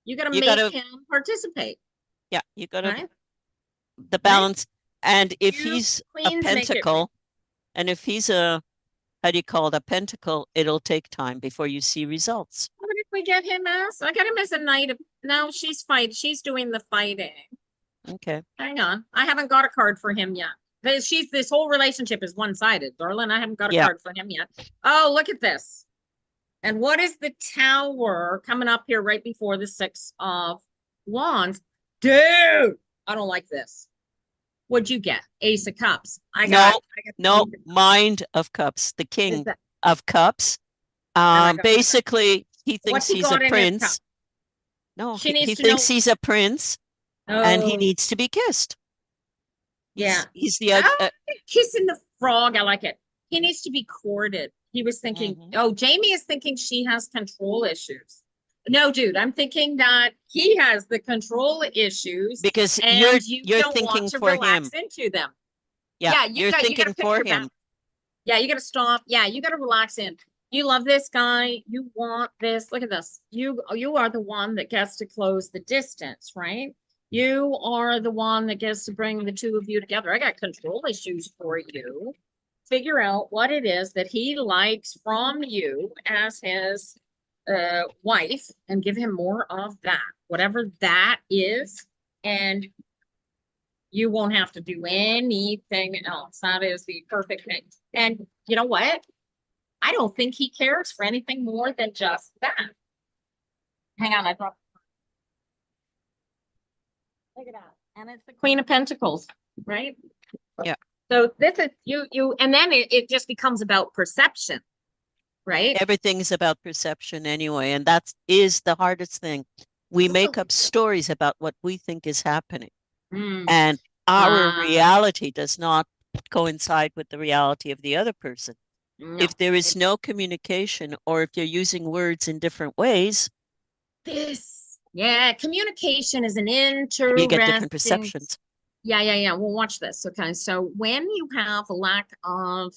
You got to make him participate. Yeah, you got to the balance. Right? And if he's a pentacle, and if he's a, how do you call it, a pentacle, it'll take time before you see results. But it we get him as? I got him as a knight of, no, she's doing the fighting. Okay. Hang on. I haven't got a card for him yet. This whole relationship is one-sided, darling. I haven't got a Yeah. card for him yet. Oh, look at this. And what is the Tower coming up here right before the Six of Wands? Dude, I don't like this. What'd you get? Ace of Cups. I got No, Mind of Cups, the King of Cups. Basically, he thinks he's a prince. No, he thinks he's a prince, and he needs to be kissed. Yeah. He's the kissing the frog. I like it. He needs to be courted. He was thinking, oh, Jamie is thinking she has control issues. No, dude, I'm thinking that he has the control issues because and you're don't thinking want to for relax him. into them. Yeah, you're thinking for him. Yeah, you got to stop. Yeah, you got to relax in. You love this guy. You want this. Look at this. You are the one that gets to close the distance, right? You are the one that gets to bring the two of you together. I got control issues for you. Figure out what it is that he likes from you as his wife and give him more of that, whatever that is. And you won't have to do anything else. That is the perfect thing. And you know what? I don't think he cares for anything more than just that. Hang on, I thought. Look at that. And it's the Queen of Pentacles, right? Yeah. So this is you, and then it just becomes about perception, right? Everything's about perception anyway, and that is the hardest thing. We make up stories about what we think is happening, and our reality does not coincide with the reality of the other person. No, if there is no communication, or if you're using words in different ways, communication is an interesting. You get different perceptions. Yeah. Well, watch this. Okay, so when you have a lack of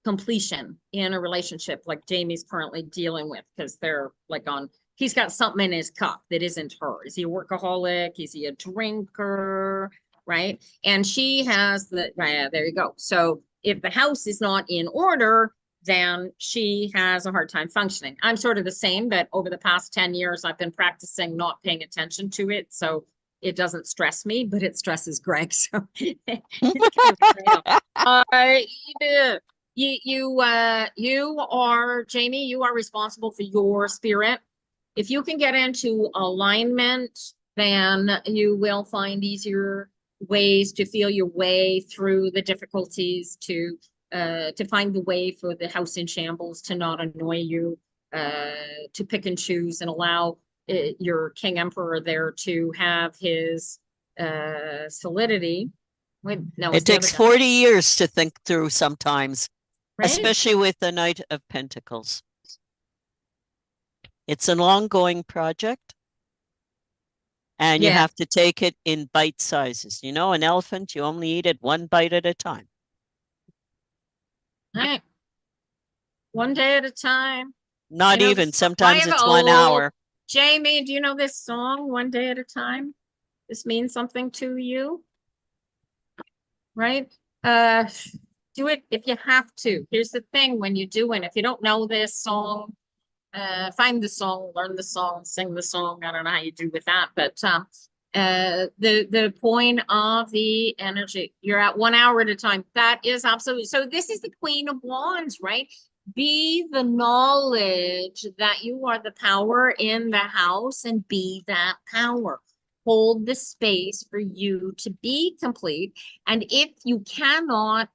completion in a relationship, like Jamie's currently dealing with, because they're like he's got something in his cup that isn't her. Is he a workaholic? Is he a drinker? Right? And she has there you go. So if the house is not in order, then she has a hard time functioning. I'm sort of the same, but over the past 10 years, I've been practicing not paying attention to it. So it doesn't stress me, but it stresses Greg. So you are, Jamie, you are responsible for your spirit. If you can get into alignment, then you will find easier ways to feel your way through the difficulties, to find the way for the house in shambles to not annoy you, to pick and choose and allow your King Emperor there to have his solidity. It takes 40 years to think through sometimes, right? Especially with the Knight of Pentacles. It's an ongoing project, and you have to take it in bite sizes. You know, an elephant, you only eat it one bite at a time. Right. One day at a time. Not even. Sometimes it's 1 hour. Jamie, do you know this song, One Day at a Time? This means something to you, right? Do it if you have to. Here's the thing, when you do it, if you don't know this song, find the song, learn the song, sing the song. I don't know how you do with that, but the point of the energy, you're at 1 hour at a time. That is absolutely. So this is the Queen of Wands, right? Be the knowledge that you are the power in the house, and be that power. Hold the space for you to be complete. And if you cannot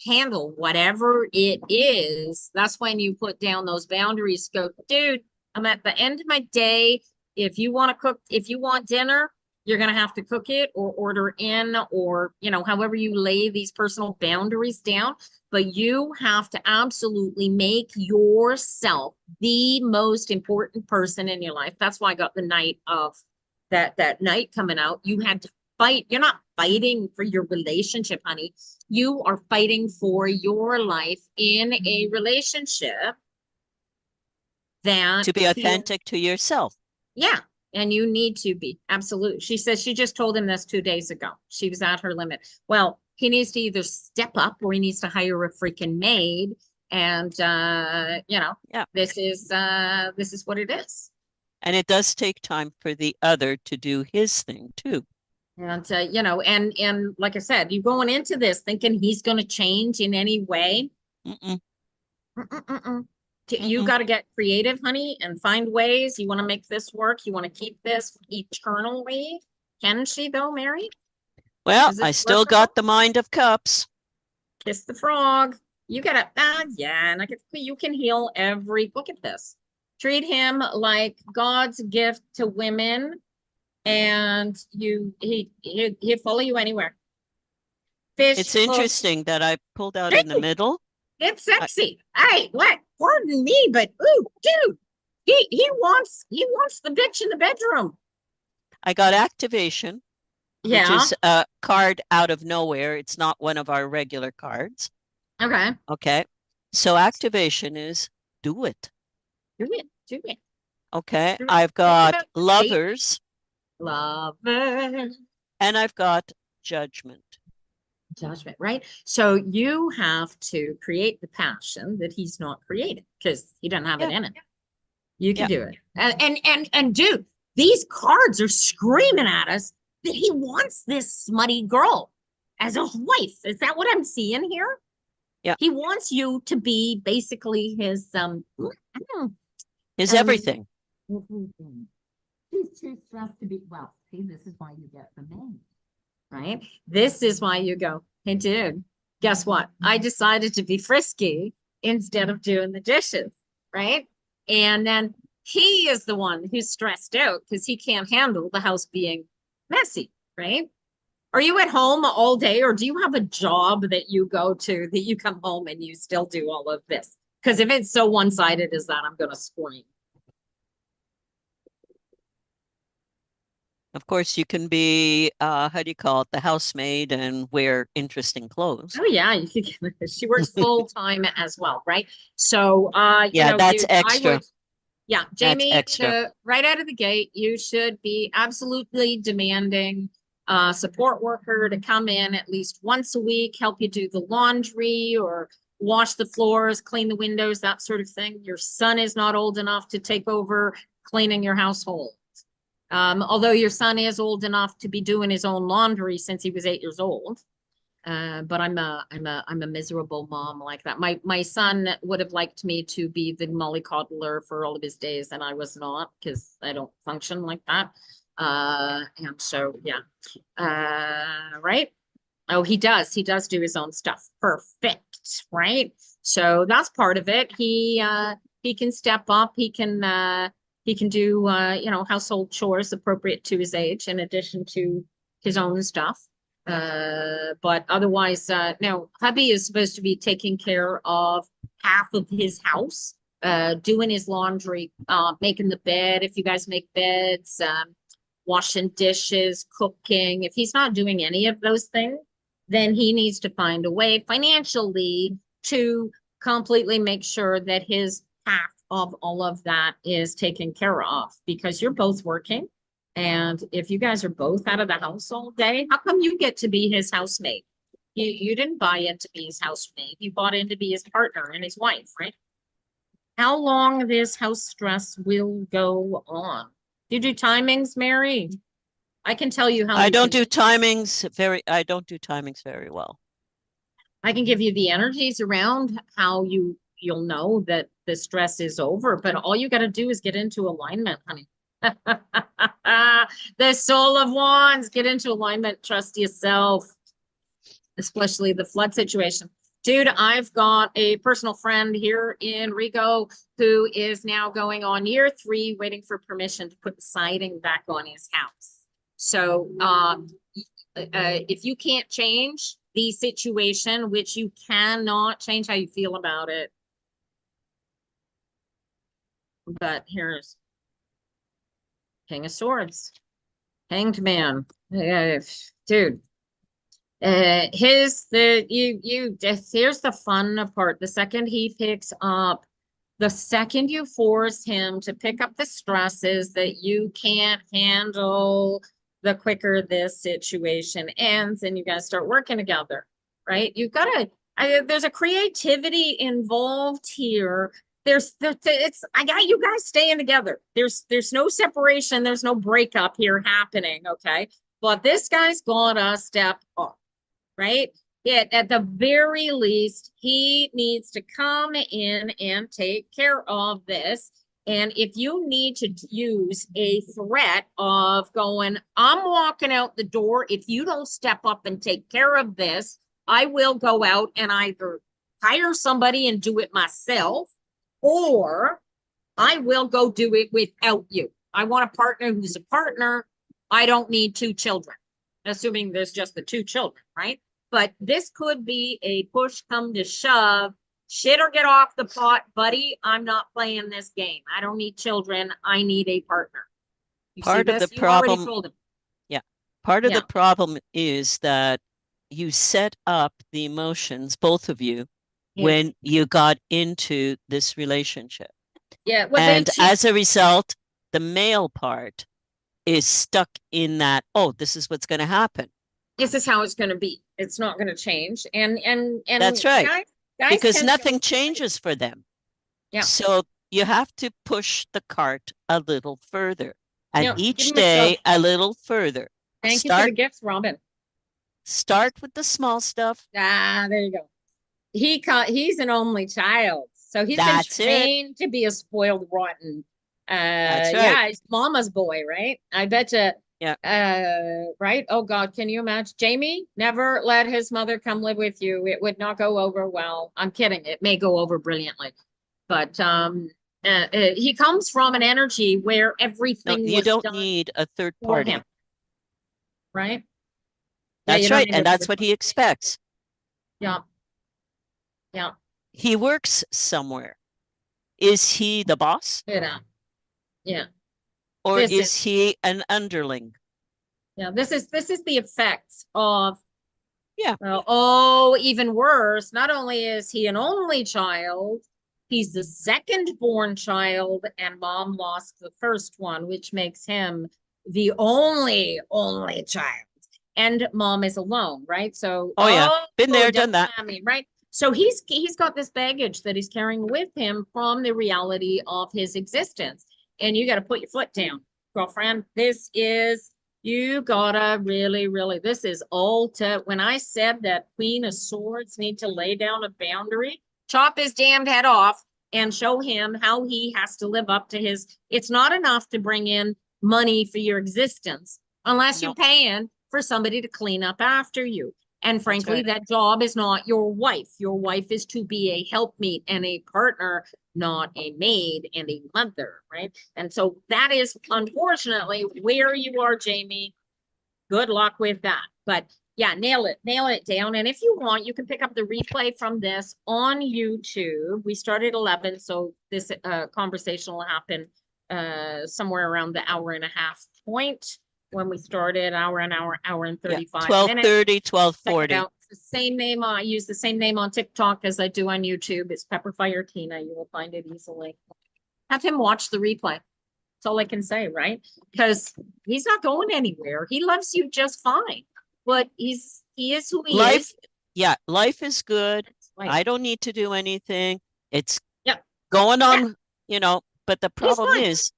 handle whatever it is, that's when you put down those boundaries. Go, dude, I'm at the end of my day. If you want to cook, if you want dinner, you're going to have to cook it or order in, or, you know, however you lay these personal boundaries down. But you have to absolutely make yourself the most important person in your life. That's why I got the night of that night coming out. You had to fight. You're not fighting for your relationship, honey. You are fighting for your life in a relationship. That to be authentic to yourself. Yeah. And you need to be. Absolutely. She says she just told him this 2 days ago. She was at her limit. Well, he needs to either step up, or he needs to hire a freaking maid And Yeah. this is what it is. And it does take time for the other to do his thing too. And and like I said, you going into this thinking he's going to change in any way. Mm-mm, Mm-mm-mm-mm. You mm-mm. got to get creative, honey, and find ways. You want to make this work. You want to keep this eternally. Can she though, Mary? Well, Is I this still workable? got the mind of cups. Kiss the frog. You gotta, yeah, and you can heal every, look at this. Treat him like God's gift to women, and he'll follow you anywhere. Fish It's hook. interesting that I pulled out in the Hey, middle. it's I, sexy. Hey, what? Pardon me, but ooh, dude, he wants the bitch in the bedroom. I got activation, which Yeah. is a card out of nowhere. It's not one of our regular cards. Okay. Okay. So activation is do it. Do it. Do it. Okay. Do it. I've Think got about the date. lovers Lover. and I've got judgment. Judgment, right? So you have to create the passion that he's not creating because he doesn't have it Yeah. in it. You can Yeah. do it. And dude, these cards are screaming at us that he wants this smutty girl as a wife. Is that what I'm seeing here? Yeah. He wants you to be basically his Is um everything. he's too stressed to be well. See, this is why you get the name, right? This is why you go, hey, dude, guess what? I decided to be frisky instead of doing the dishes, right? And then he is the one who's stressed out because he can't handle the house being messy, right? Are you at home all day or do you have a job that you go to that you come home and you still do all of this? Because if it's so one-sided as that, I'm going to scream. Of course, you can be, how do you call it, the housemaid and wear interesting clothes. Oh yeah, you could, she works full time as well, right? So Yeah, that's dude, I extra. would, yeah, That's Jamie, extra. right out of the gate, you should be absolutely demanding support worker to come in at least once a week, help you do the laundry or wash the floors, clean the windows, that sort of thing. Your son is not old enough to take over cleaning your household. Although your son is old enough to be doing his own laundry since he was 8 years old. But I'm a miserable mom like that. My son would have liked me to be the mollycoddler for all of his days, and I was not because I don't function like that. And so yeah. Right. Oh, he does. He does do his own stuff. Perfect. Right. So that's part of it. He can step up. He can do household chores appropriate to his age in addition to his own stuff. But otherwise, no, hubby is supposed to be taking care of half of his house, doing his laundry, making the bed if you guys make beds, washing dishes, cooking. If he's not doing any of those things, then he needs to find a way financially to completely make sure that his half of all of that is taken care of because you're both working. And if you guys are both out of the house all day, how come you get to be his housemate? You didn't buy in to be his housemate. You bought in to be his partner and his wife, right? How long this house stress will go on? Do you do timings, Mary? I can tell you how I you don't can. do timings I don't do timings very well. I can give you the energies around how you'll know that the stress is over, but all you got to do is get into alignment, honey. The soul of wands, get into alignment, trust yourself, especially the flood situation. Dude, I've got a personal friend here in Rigo who is now going on year 3, waiting for permission to put the siding back on his house. So if you can't change the situation, which you cannot change how you feel about it, but here's King of Swords, Hanged Man, dude. Here's the fun part. The second you force him to pick up the stresses that you can't handle, the quicker this situation ends and you guys start working together, right? There's a creativity involved here. It's I got you guys staying together. There's no separation, there's no breakup here happening, okay? But this guy's gonna step up, right? At the very least, he needs to come in and take care of this. And if you need to use a threat of going, I'm walking out the door. If you don't step up and take care of this, I will go out and either hire somebody and do it myself, or I will go do it without you. I want a partner who's a partner. I don't need two children, assuming there's just the two children, right? But this could be a push come to shove. Shit or get off the pot, buddy. I'm not playing this game. I don't need children. I need a partner. You see Part of the this? You already problem, told him. yeah, part of Yeah. the problem is that you set up the emotions, both of you, Yeah. when you got into this relationship. Yeah. Well, And as a result, the male part is stuck in that, oh, this is what's going to happen. this is how it's going to be. It's not going to change. And That's right. guys Because tend to nothing go, changes for them. yeah. So you have to push the cart a little further. And Yeah, each give him day a little further. Thank you for the gifts, Robin. Start with the small stuff. Ah, there you go. He's an only child, so he's been That's it. trained to be a spoiled rotten. That's right. Yeah, he's mama's boy, right? I bet you. Yeah. Right? Oh God, can you imagine? Jamie never let his mother come live with you. It would not go over well. I'm kidding. It may go over brilliantly, but he comes from an energy where No, everything you was don't done need a third for party. him, right? Yeah, you That's don't right. need And a that's third what he party. expects. Yeah. Yeah. He works somewhere. Is he the boss Yeah. Yeah. or This is he an underling? Yeah, this is the effects of Yeah. oh, even worse. Not only is he an only child, he's the second born child, and mom lost the first one, which makes him the only child. And mom is alone, right? So Oh yeah. Been there, done double that. whammy, right? So he's got this baggage that he's carrying with him from the reality of his existence. And you got to put your foot down, girlfriend. This is you gotta really, really, this is ulta. When I said that Queen of Swords need to lay down a boundary, chop his damned head off and show him how he has to live up to his, it's not enough to bring in money for your existence unless you're paying for somebody to clean up after you. And frankly, that job is not your wife. Your wife is to be a helpmeet and a partner, not a maid and a mother, right? And so that is unfortunately where you are, Jamie. Good luck with that. But yeah, nail it down. And if you want, you can pick up the replay from this on YouTube. We started 11, so this conversation will happen somewhere around the hour and a half point. When we started, hour and 35 minutes. 12:30, 12:40. The same name. I use the same name on TikTok as I do on YouTube. It's Pepperfire Tina. You will find it easily. Have him watch the replay. That's all I can say, right? Because he's not going anywhere. He loves you just fine. But he is who he is. Yeah, life is good. Right. I don't need to do anything. It's going on, but the problem is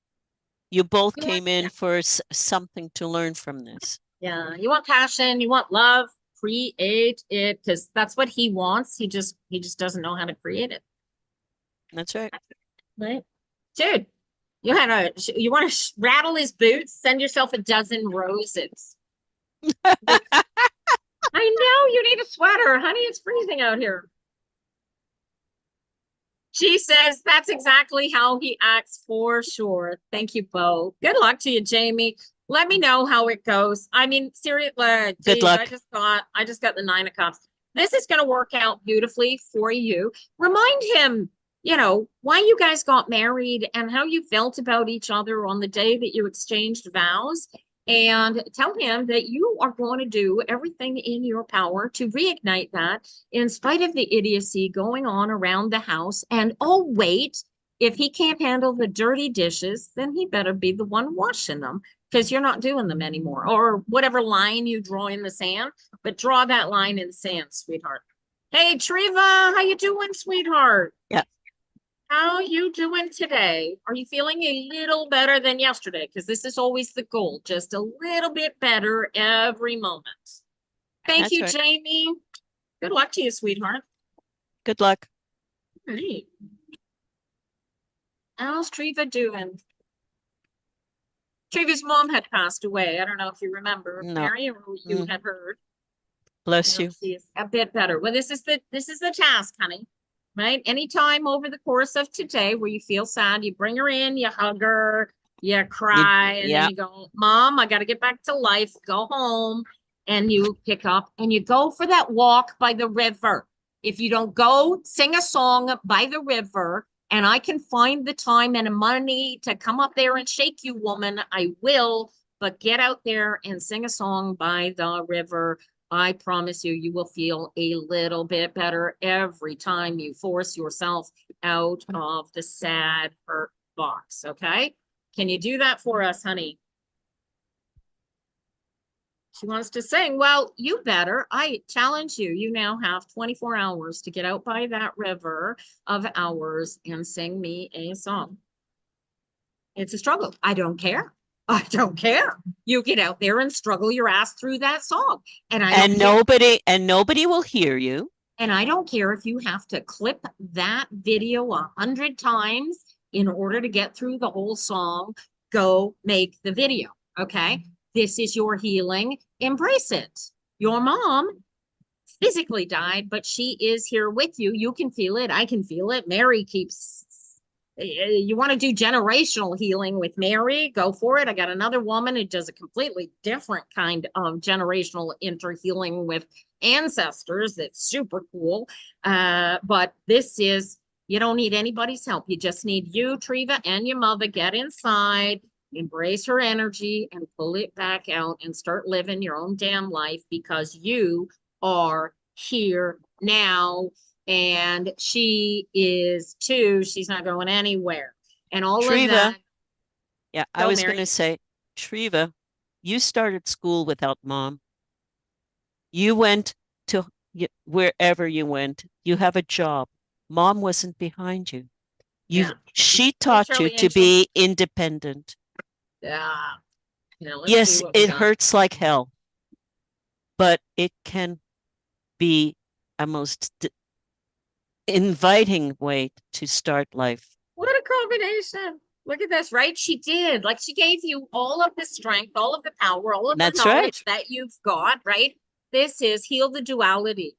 you both came in for something to learn from this. Yeah, you want passion, you want love, create it, because that's what he wants. He just doesn't know how to create it. That's right. Right, dude. You want to rattle his boots? Send yourself a dozen roses. I know you need a sweater, honey. It's freezing out here. She says that's exactly how he acts for sure. Thank you, Bo. Good luck to you, Jamie. Let me know how it goes. I mean, seriously, good luck. I just got the 9 of Cups. This is going to work out beautifully for you. Remind him, why you guys got married and how you felt about each other on the day that you exchanged vows. And tell him that you are going to do everything in your power to reignite that in spite of the idiocy going on around the house. And oh, wait, if he can't handle the dirty dishes, then he better be the one washing them because you're not doing them anymore. Or whatever line you draw in the sand, but draw that line in the sand, sweetheart. Hey, Triva, how you doing, sweetheart? Yeah, How you doing today? Are you feeling a little better than yesterday? Because this is always the goal, just a little bit better every moment. Thank that's you, right. Jamie. Good luck to you, sweetheart. Good luck. Hey, how's Triva doing? Triva's mom had passed away. I don't know if you remember, No. Mary, or you Mm, had heard. bless Yeah, you. she is a bit better. Well, this is the task, honey. Right? Anytime over the course of today where you feel sad, you bring her in, you hug her, you cry, and then Yeah. you go, Mom, I got to get back to life, go home. And you pick up and you go for that walk by the river. If you don't go, sing a song by the river, and I can find the time and the money to come up there and shake you, woman, I will. But get out there and sing a song by the river. I promise you, you will feel a little bit better every time you force yourself out of the sad hurt box. Okay. Can you do that for us, honey? She wants to sing. Well, you better. I challenge you. You now have 24 hours to get out by that river of hours and sing me a song. It's a struggle. I don't care. I don't care. You get out there and struggle your ass through that song. And I don't And care. nobody will hear you. And I don't care if you have to clip that video 100 times in order to get through the whole song. Go make the video. Okay. This is your healing. Embrace it. Your mom physically died, but she is here with you. You can feel it. I can feel it. Mary keeps. You want to do generational healing with Mary? Go for it. I got another woman who does a completely different kind of generational interhealing with ancestors. That's super cool. But this is, you don't need anybody's help. You just need you, Triva, and your mother. Get inside, embrace her energy, and pull it back out and start living your own damn life because you are here now. And she is too. She's not going anywhere. And all of Triva, that. yeah, I Go, was going to Mary. say, Triva, you started school without mom. You went to wherever you went. You have a job. Mom wasn't behind you. Yeah. She Hey, taught you Charlie to Angel. be independent. Yeah. Now let's see Yes, what we it got. hurts like hell, but it can be a most inviting way to start life. What a combination. Look at this, right? She did. Like she gave you all of the strength, all of the power, all of the That's right. knowledge that you've got, right? This is heal the duality.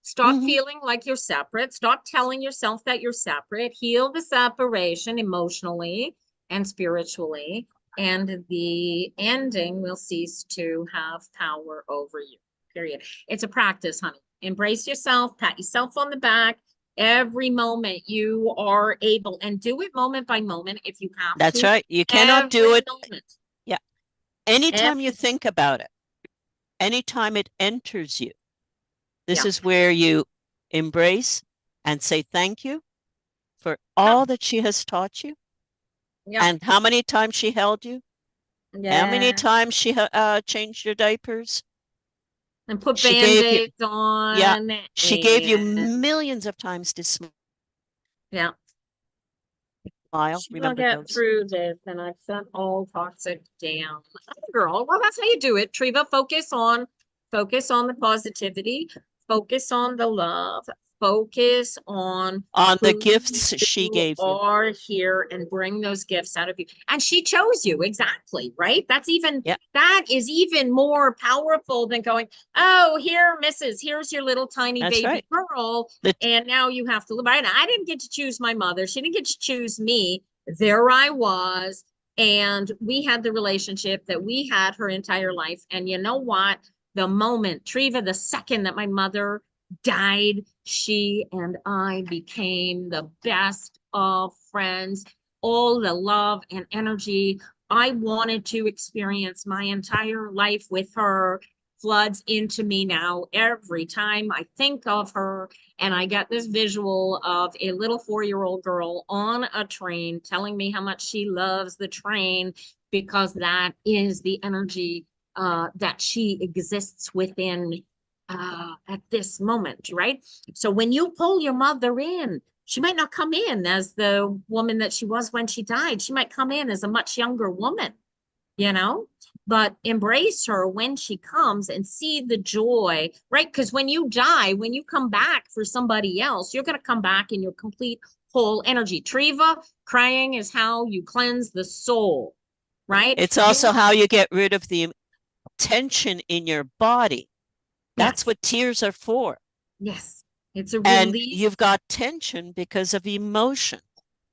Stop Hmm. feeling like you're separate. Stop telling yourself that you're separate. Heal the separation emotionally and spiritually. And the ending will cease to have power over you. Period. It's a practice, honey. Embrace yourself, pat yourself on the back every moment you are able, and do it moment by moment if you have That's to. right. You cannot do Every it. moment. Yeah. Anytime you Every, think about it, anytime it enters you, this yeah. is where you embrace and say thank you for Yep. all that she has taught you Yep. and how many times she held you, how many Yeah. times she changed your diapers. And put She gave you, band-aids yeah, on she gave you and millions of times to yeah, smile. she will Remember get those? through this and I've sent all toxic down. Girl, well, that's how you do it. Triva, focus on the positivity, focus on the love, focus on On the who gifts she you gave you. are here and bring those gifts out of you. And she chose you exactly, right? Yeah, That is even more powerful than going, oh, here, Mrs. Here's your little tiny that's baby right. girl. The, And now you have to live by it. I didn't get to choose my mother. She didn't get to choose me. There I was. And we had the relationship that we had her entire life. And you know what? The moment, Triva, the second that my mother died, she and I became the best of friends. All the love and energy I wanted to experience my entire life with her floods into me now every time I think of her. And I get this visual of a little 4-year-old girl on a train telling me how much she loves the train because that is the energy that she exists within. at this moment, right? So when you pull your mother in, she might not come in as the woman that she was when she died. She might come in as a much younger woman, you know, but embrace her when she comes and see the joy, right? Because when you die, when you come back for somebody else, you're going to come back in your complete whole energy. Triva, crying is how you cleanse the soul, right? It's You, also how you get rid of the tension in your body. That's yes, what tears are for. yes, it's a And release. you've got tension because of emotion.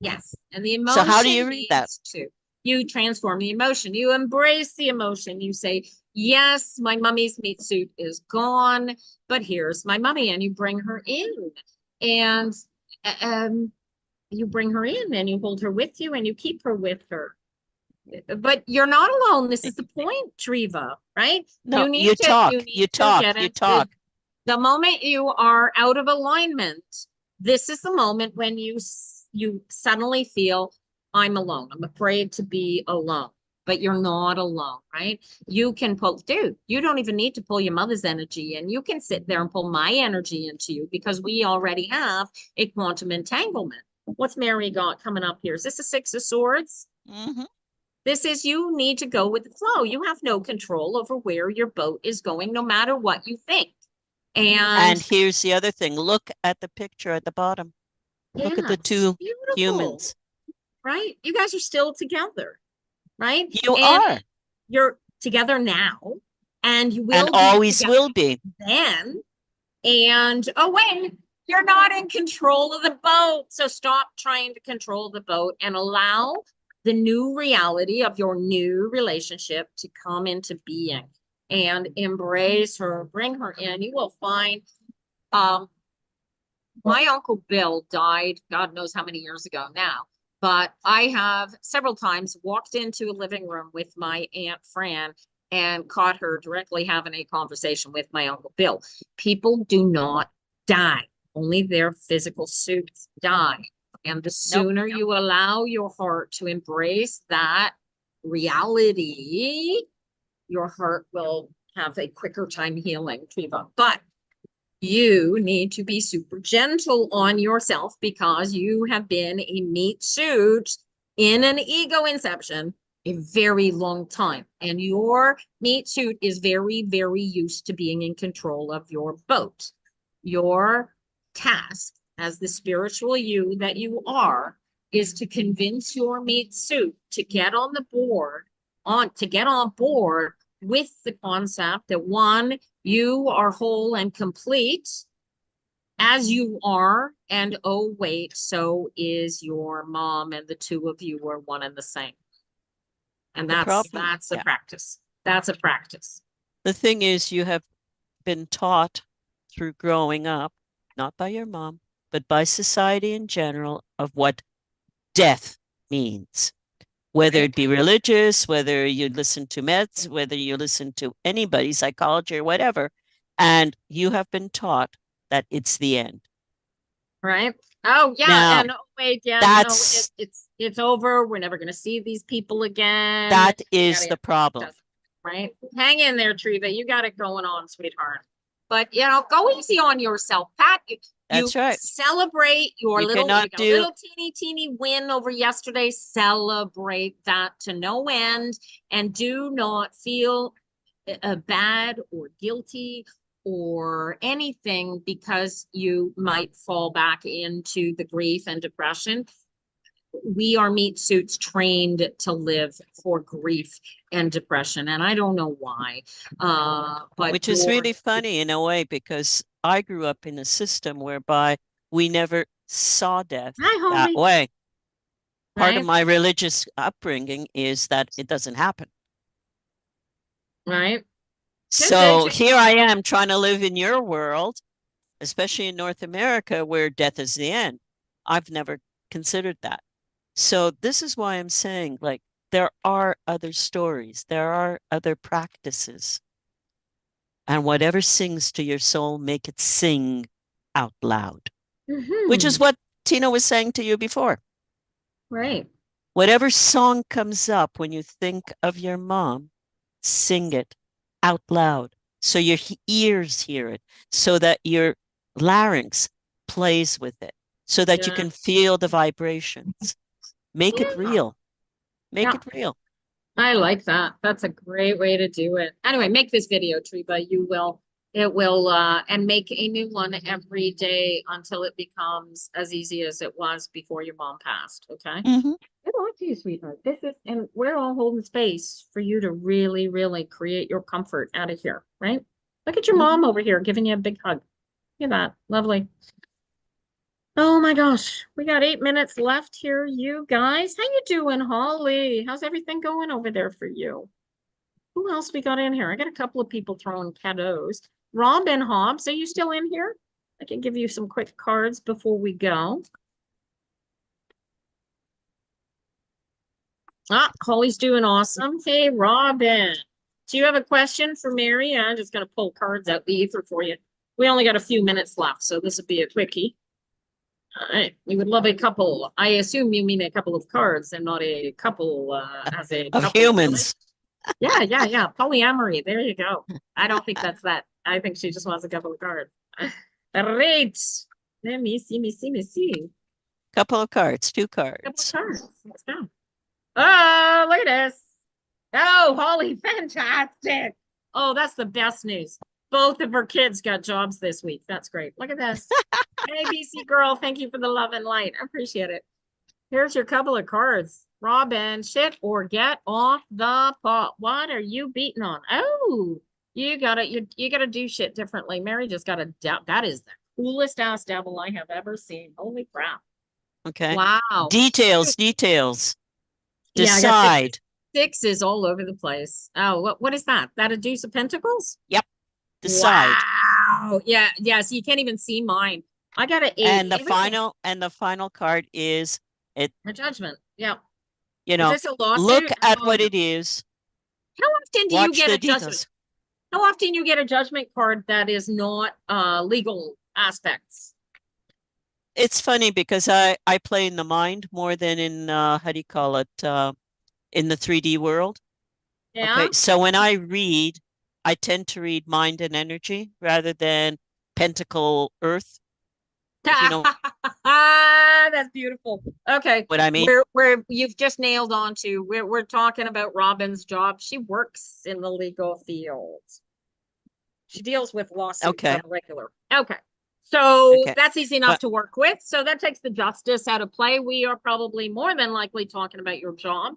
Yes. And the So how do you emotion read that? needs to, you transform the emotion. You embrace the emotion. You say, yes, my mummy's meat suit is gone, but here's my mummy. And you bring her in. And um, you bring her in and you hold her with you and you keep her with her. But you're not alone. This is the point, Triva, right? No, you You talk, need you to talk, get you into talk. the moment you are out of alignment. This is the moment when you suddenly feel, I'm alone. I'm afraid to be alone. But you're not alone, right? You can pull, dude, you don't even need to pull your mother's energy in. You can sit there and pull my energy into you because we already have a quantum entanglement. What's Mary got coming up here? Is this a Six of Swords? Mm-hmm. This is, you need to go with the flow. You have no control over where your boat is going, no matter what you think. And And here's the other thing. Look at the picture at the bottom. Look at yeah, the it's two beautiful, humans. right? You guys are still together, right? You And are, you're together now, and you and will be always together will be. then. And oh, wait, you're not in control of the boat. So stop trying to control the boat and allow the new reality of your new relationship to come into being and embrace her, bring her in. You will find, um, my Uncle Bill died, God knows how many years ago now, but I have several times walked into a living room with my Aunt Fran and caught her directly having a conversation with my Uncle Bill. People do not die, only their physical suits die. And the Nope. sooner you allow your heart to embrace that reality, your heart will have a quicker time healing, Triva. But you need to be super gentle on yourself because you have been a meat suit in an ego inception a very long time. And your meat suit is very, very used to being in control of your boat. Your task as the spiritual you that you are is to convince your meat suit to get on the board, to get on board with the concept that one, you are whole and complete as you are. And oh, wait, so is your mom, and the two of you are one and the same. And The problem, that's a yeah. practice. That's a practice. The thing is, you have been taught through growing up, not by your mom, but by society in general, of what death means. Whether Right? it be religious, whether you listen to meds, whether you listen to anybody, psychology or whatever, and you have been taught that it's the end. Right? Oh yeah, Now, and oh, wait, yeah, no, that's it's over. We're never going to see these people again. that is Yada, the yada. problem. Right? Hang in there, Triva. You got it going on, sweetheart. But go easy on yourself, Pat. You That's right. celebrate your You little, you cannot got a do little teeny win over yesterday. Celebrate that to no end, and do not feel bad or guilty or anything because you might fall back into the grief and depression. We are meat suits trained to live for grief and depression, and I don't know why. But which is really funny in a way because I grew up in a system whereby we never saw death hi, that homie. way. Part of Right, my religious upbringing is that it doesn't happen. right. So here I am trying to live in your world, especially in North America, where death is the end. I've never considered that. So this is why I'm saying, like, there are other stories, there are other practices. And whatever sings to your soul, make it sing out loud, which is Mm-hmm. what Tina was saying to you before. Right. Whatever song comes up when you think of your mom, sing it out loud. so your ears hear it, so that your larynx plays with it, so that you Yeah. can feel the vibrations. Make it Yeah. real. Make Yeah. it real. I like that. That's a great way to do it. Anyway, make this video, Treba. You will, it will, and make a new one every day until it becomes as easy as it was before your mom passed. Okay. Hmm. Good luck to you, sweetheart. This is, and we're all holding space for you to really, really create your comfort out of here, right? Look at your Hmm. mom over here giving you a big hug. Look at that. Lovely. Oh my gosh, we got 8 minutes left here, you guys. How you doing, Holly? How's everything going over there for you? Who else we got in here? I got a couple of people throwing cadeaux. Robin Hobbs, are you still in here? I can give you some quick cards before we go. Ah, Holly's doing awesome. Hey, Robin, do you have a question for Mary? I'm just going to pull cards out the ether for you. We only got a few minutes left, so this would be a quickie. All right, we would love a couple. I assume you mean a couple of cards and not a couple as a Of couple, really? humans. Yeah, yeah, yeah. Polyamory. There you go. I don't think that's that. I think she just wants a couple of cards. Great. Let me see, me see, me see. Couple of cards, two Couple of cards. cards. Let's go. Oh, look at this. Oh, Holly, fantastic. Oh, that's the best news. Both of her kids got jobs this week. That's great. Look at this. ABC girl, thank you for the love and light. I appreciate it. Here's your couple of cards. Robin, shit or get off the pot. What are you beating on? Oh, you gotta do shit differently. Mary just got a that is the coolest ass devil I have ever seen. Holy crap. Okay. Wow. Details, details. Yeah, I got Decide. sixes all over the place. Oh, what is that? That a deuce of pentacles? Yep. Decide. Wow. Yeah, yeah. So you can't even see mine. I got an eight. Everything. And the final card is it, A judgment. Yeah. you Is know, this a look lawsuit? at Oh what no. it is, How often do you watch get the a judgment? details. How often you get a judgment card that is not legal aspects? It's funny because I play in the mind more than in how do you call it, in the 3D world. Yeah. Okay, so when I read, I tend to read mind and energy rather than pentacle earth, if you know That's beautiful. Okay. what I mean. Where you've just nailed on to we're talking about Robin's job. She works in the legal field. She deals with lawsuits on Okay, a regular. Okay. So okay. that's easy enough But to work with. So that takes the justice out of play. We are probably more than likely talking about your job.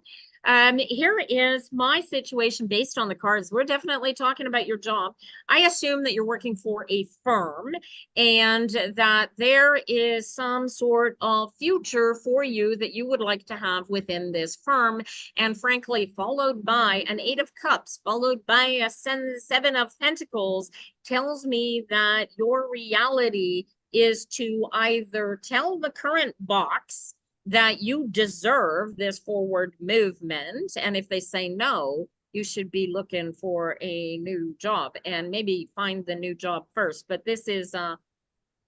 Here is my situation based on the cards. We're definitely talking about your job. I assume that you're working for a firm and that there is some sort of future for you that you would like to have within this firm. And frankly, followed by an Eight of Cups, followed by a Seven of Pentacles, tells me that your reality is to either tell the current box that you deserve this forward movement. And if they say no, you should be looking for a new job and maybe find the new job first. But this is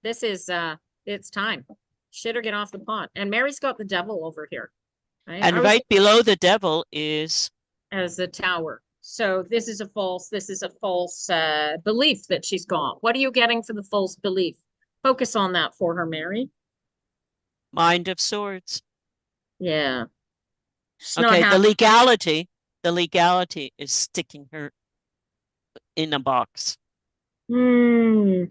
it's time. Shit or get off the pot. And Mary's got the devil over here. Right? I and was right below the devil is as a tower. So this is a false belief that she's got. What are you getting for the false belief? Focus on that for her, Mary. Mind of Swords. Yeah. She's not Okay, happy. the legality is sticking her in a box. Hmm.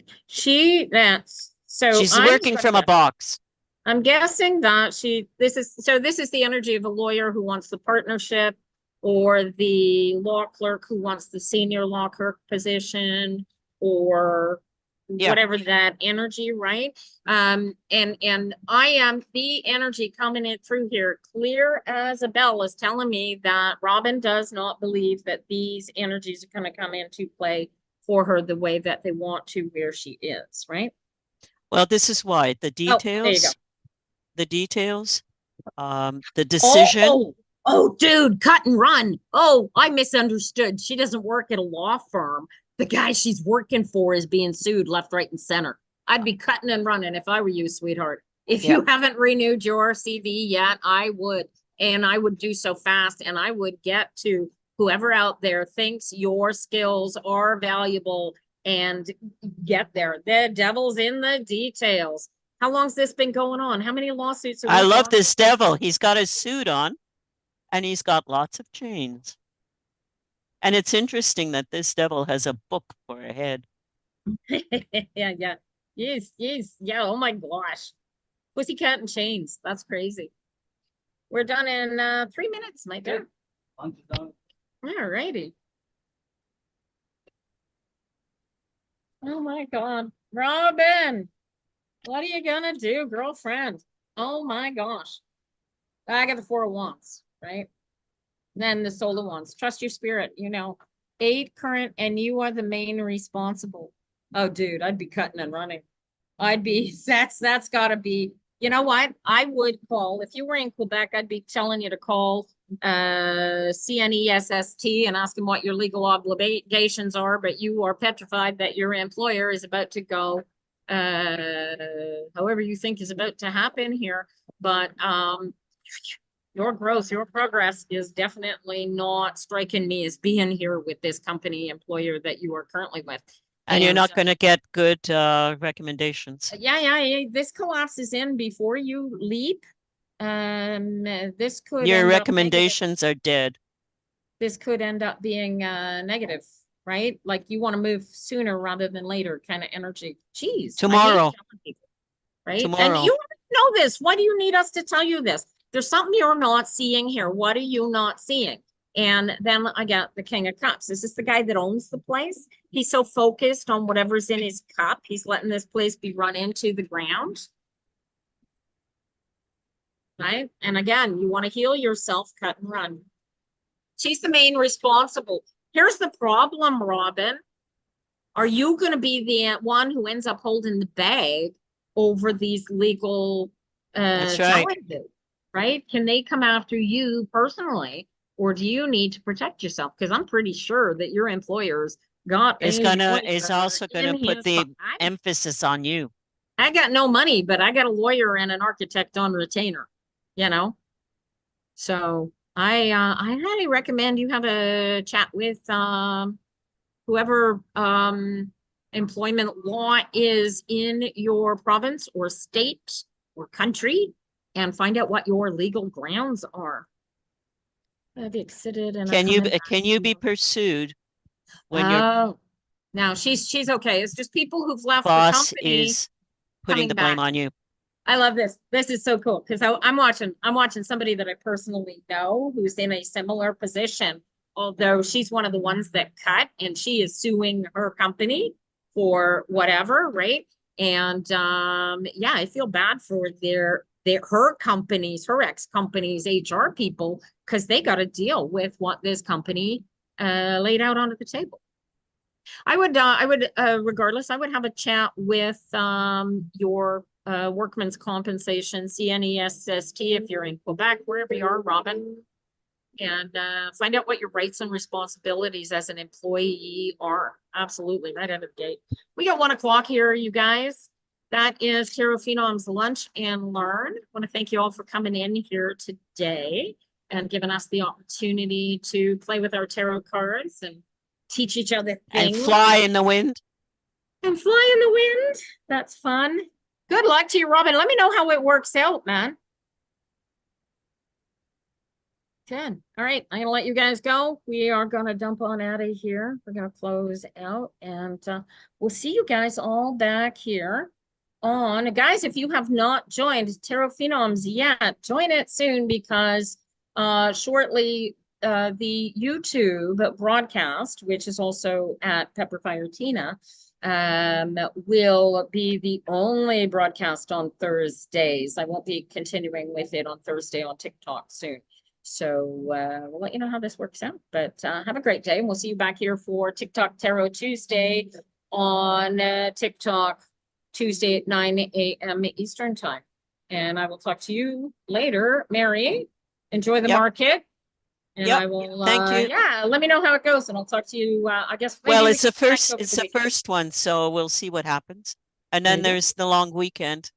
That's so She's working from a box. I'm guessing that this is the energy of a lawyer who wants the partnership or the law clerk who wants the senior law clerk position or Yeah. whatever that energy, right? And I am the energy coming in through here, clear as a bell, is telling me that Robin does not believe that these energies are going to come into play for her the way that they want to where she is, right? Well, this is why Oh, there you go. the details, the Oh, decision. oh, oh, dude, cut and run. Oh, I misunderstood. She doesn't work at a law firm. The guy she's working for is being sued left, right, and center. I'd be cutting and running if I were you, sweetheart. If Yeah. you haven't renewed your CV yet, I would. And I would do so fast and I would get to whoever out there thinks your skills are valuable and get there. The devil's in the details. How long's this been going on? How many lawsuits are I we love talking? this devil. He's got his suit on and he's got lots of chains. And it's interesting that this devil has a book for a head. Yeah, yeah. Yes, yes, yeah. Oh my gosh. Pussycat and chains. That's crazy. We're done in 3 minutes, my dude. All righty. Oh my God. Robin, what are you gonna do, girlfriend? Oh my gosh. I got the Four of Wands, right? Then the Soul of Wands. Trust your spirit, 8 current, and you are the main responsible. Oh, dude, I'd be cutting and running. I'd be, that's gotta be, you know what? I would call, if you were in Quebec, I'd be telling you to call CNESST and ask them what your legal obligations are, but you are petrified that your employer is about to go, however you think is about to happen here. But your growth, your progress is definitely not striking me as being here with this company employer that you are currently with. And you're not going to get good recommendations. Yeah. This collapses in before you leap. This could Your end recommendations are dead. This could end up being negative, right? Like you want to move sooner rather than later kind of energy. Jeez. Tomorrow. People, right? Tomorrow. And you know this. Why do you need us to tell you this? There's something you're not seeing here. What are you not seeing? And then I got the King of Cups. This is the guy that owns the place. He's so focused on whatever's in his cup. He's letting this place be run into the ground. Right? And again, you want to heal yourself, cut and run. She's the main responsible. Here's the problem, Robin. Are you going to be the one who ends up holding the bag over these legal challenges? Right? Can they come after you personally, or do you need to protect yourself? Because I'm pretty sure that your employer's got is also gonna put the emphasis on you. I got no money, but I got a lawyer and an architect on retainer, So I highly recommend you have a chat with whoever employment law is in your province or state or country, and find out what your legal grounds are. I've exited and can you be pursued when you're now she's okay. It's just people who've left boss the company is putting the blame on you. I love this. This is so cool because I'm watching somebody that I personally know who's in a similar position, although she's one of the ones that cut and she is suing her company for whatever, right? And yeah, I feel bad for her companies, her ex-company's HR people, because they got to deal with what this company laid out onto the table. I would regardless, I would have a chat with your workman's compensation, CNESST, if you're in Quebec, wherever you are, Robin, and find out what your rights and responsibilities as an employee are. Absolutely, right out of the gate. We got 1 o'clock here, you guys. That is Tarot Phenoms Lunch and Learn. I want to thank you all for coming in here today and giving us the opportunity to play with our tarot cards and teach each other things. And fly in the wind. And fly in the wind. That's fun. Good luck to you, Robin. Let me know how it works out, man. Good. All right. I'm going to let you guys go. We are going to dump on out of here. We're going to close out and we'll see you guys all back here on. Guys, if you have not joined Tarot Phenoms yet, join it soon because shortly the YouTube broadcast, which is also at Pepperfire Tina, will be the only broadcast on Thursdays. I won't be continuing with it on Thursday on TikTok soon. So we'll let you know how this works out. But have a great day, and we'll see you back here for TikTok Tarot Tuesday on TikTok Tuesday at 9 a.m. Eastern time. And I will talk to you later, Mary. Enjoy the market. And I will thank you. Yeah, let me know how it goes, and I'll talk to you. I guess. Well, it's the first one, so we'll see what happens. And then there's the long weekend.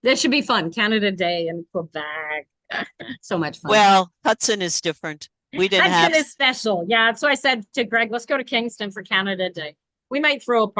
This should be fun. Canada Day in Quebec. So much fun. Well, Hudson is different. We didn't That's have kind of special. Yeah. So I said to Greg, let's go to Kingston for Canada Day. We might throw a party.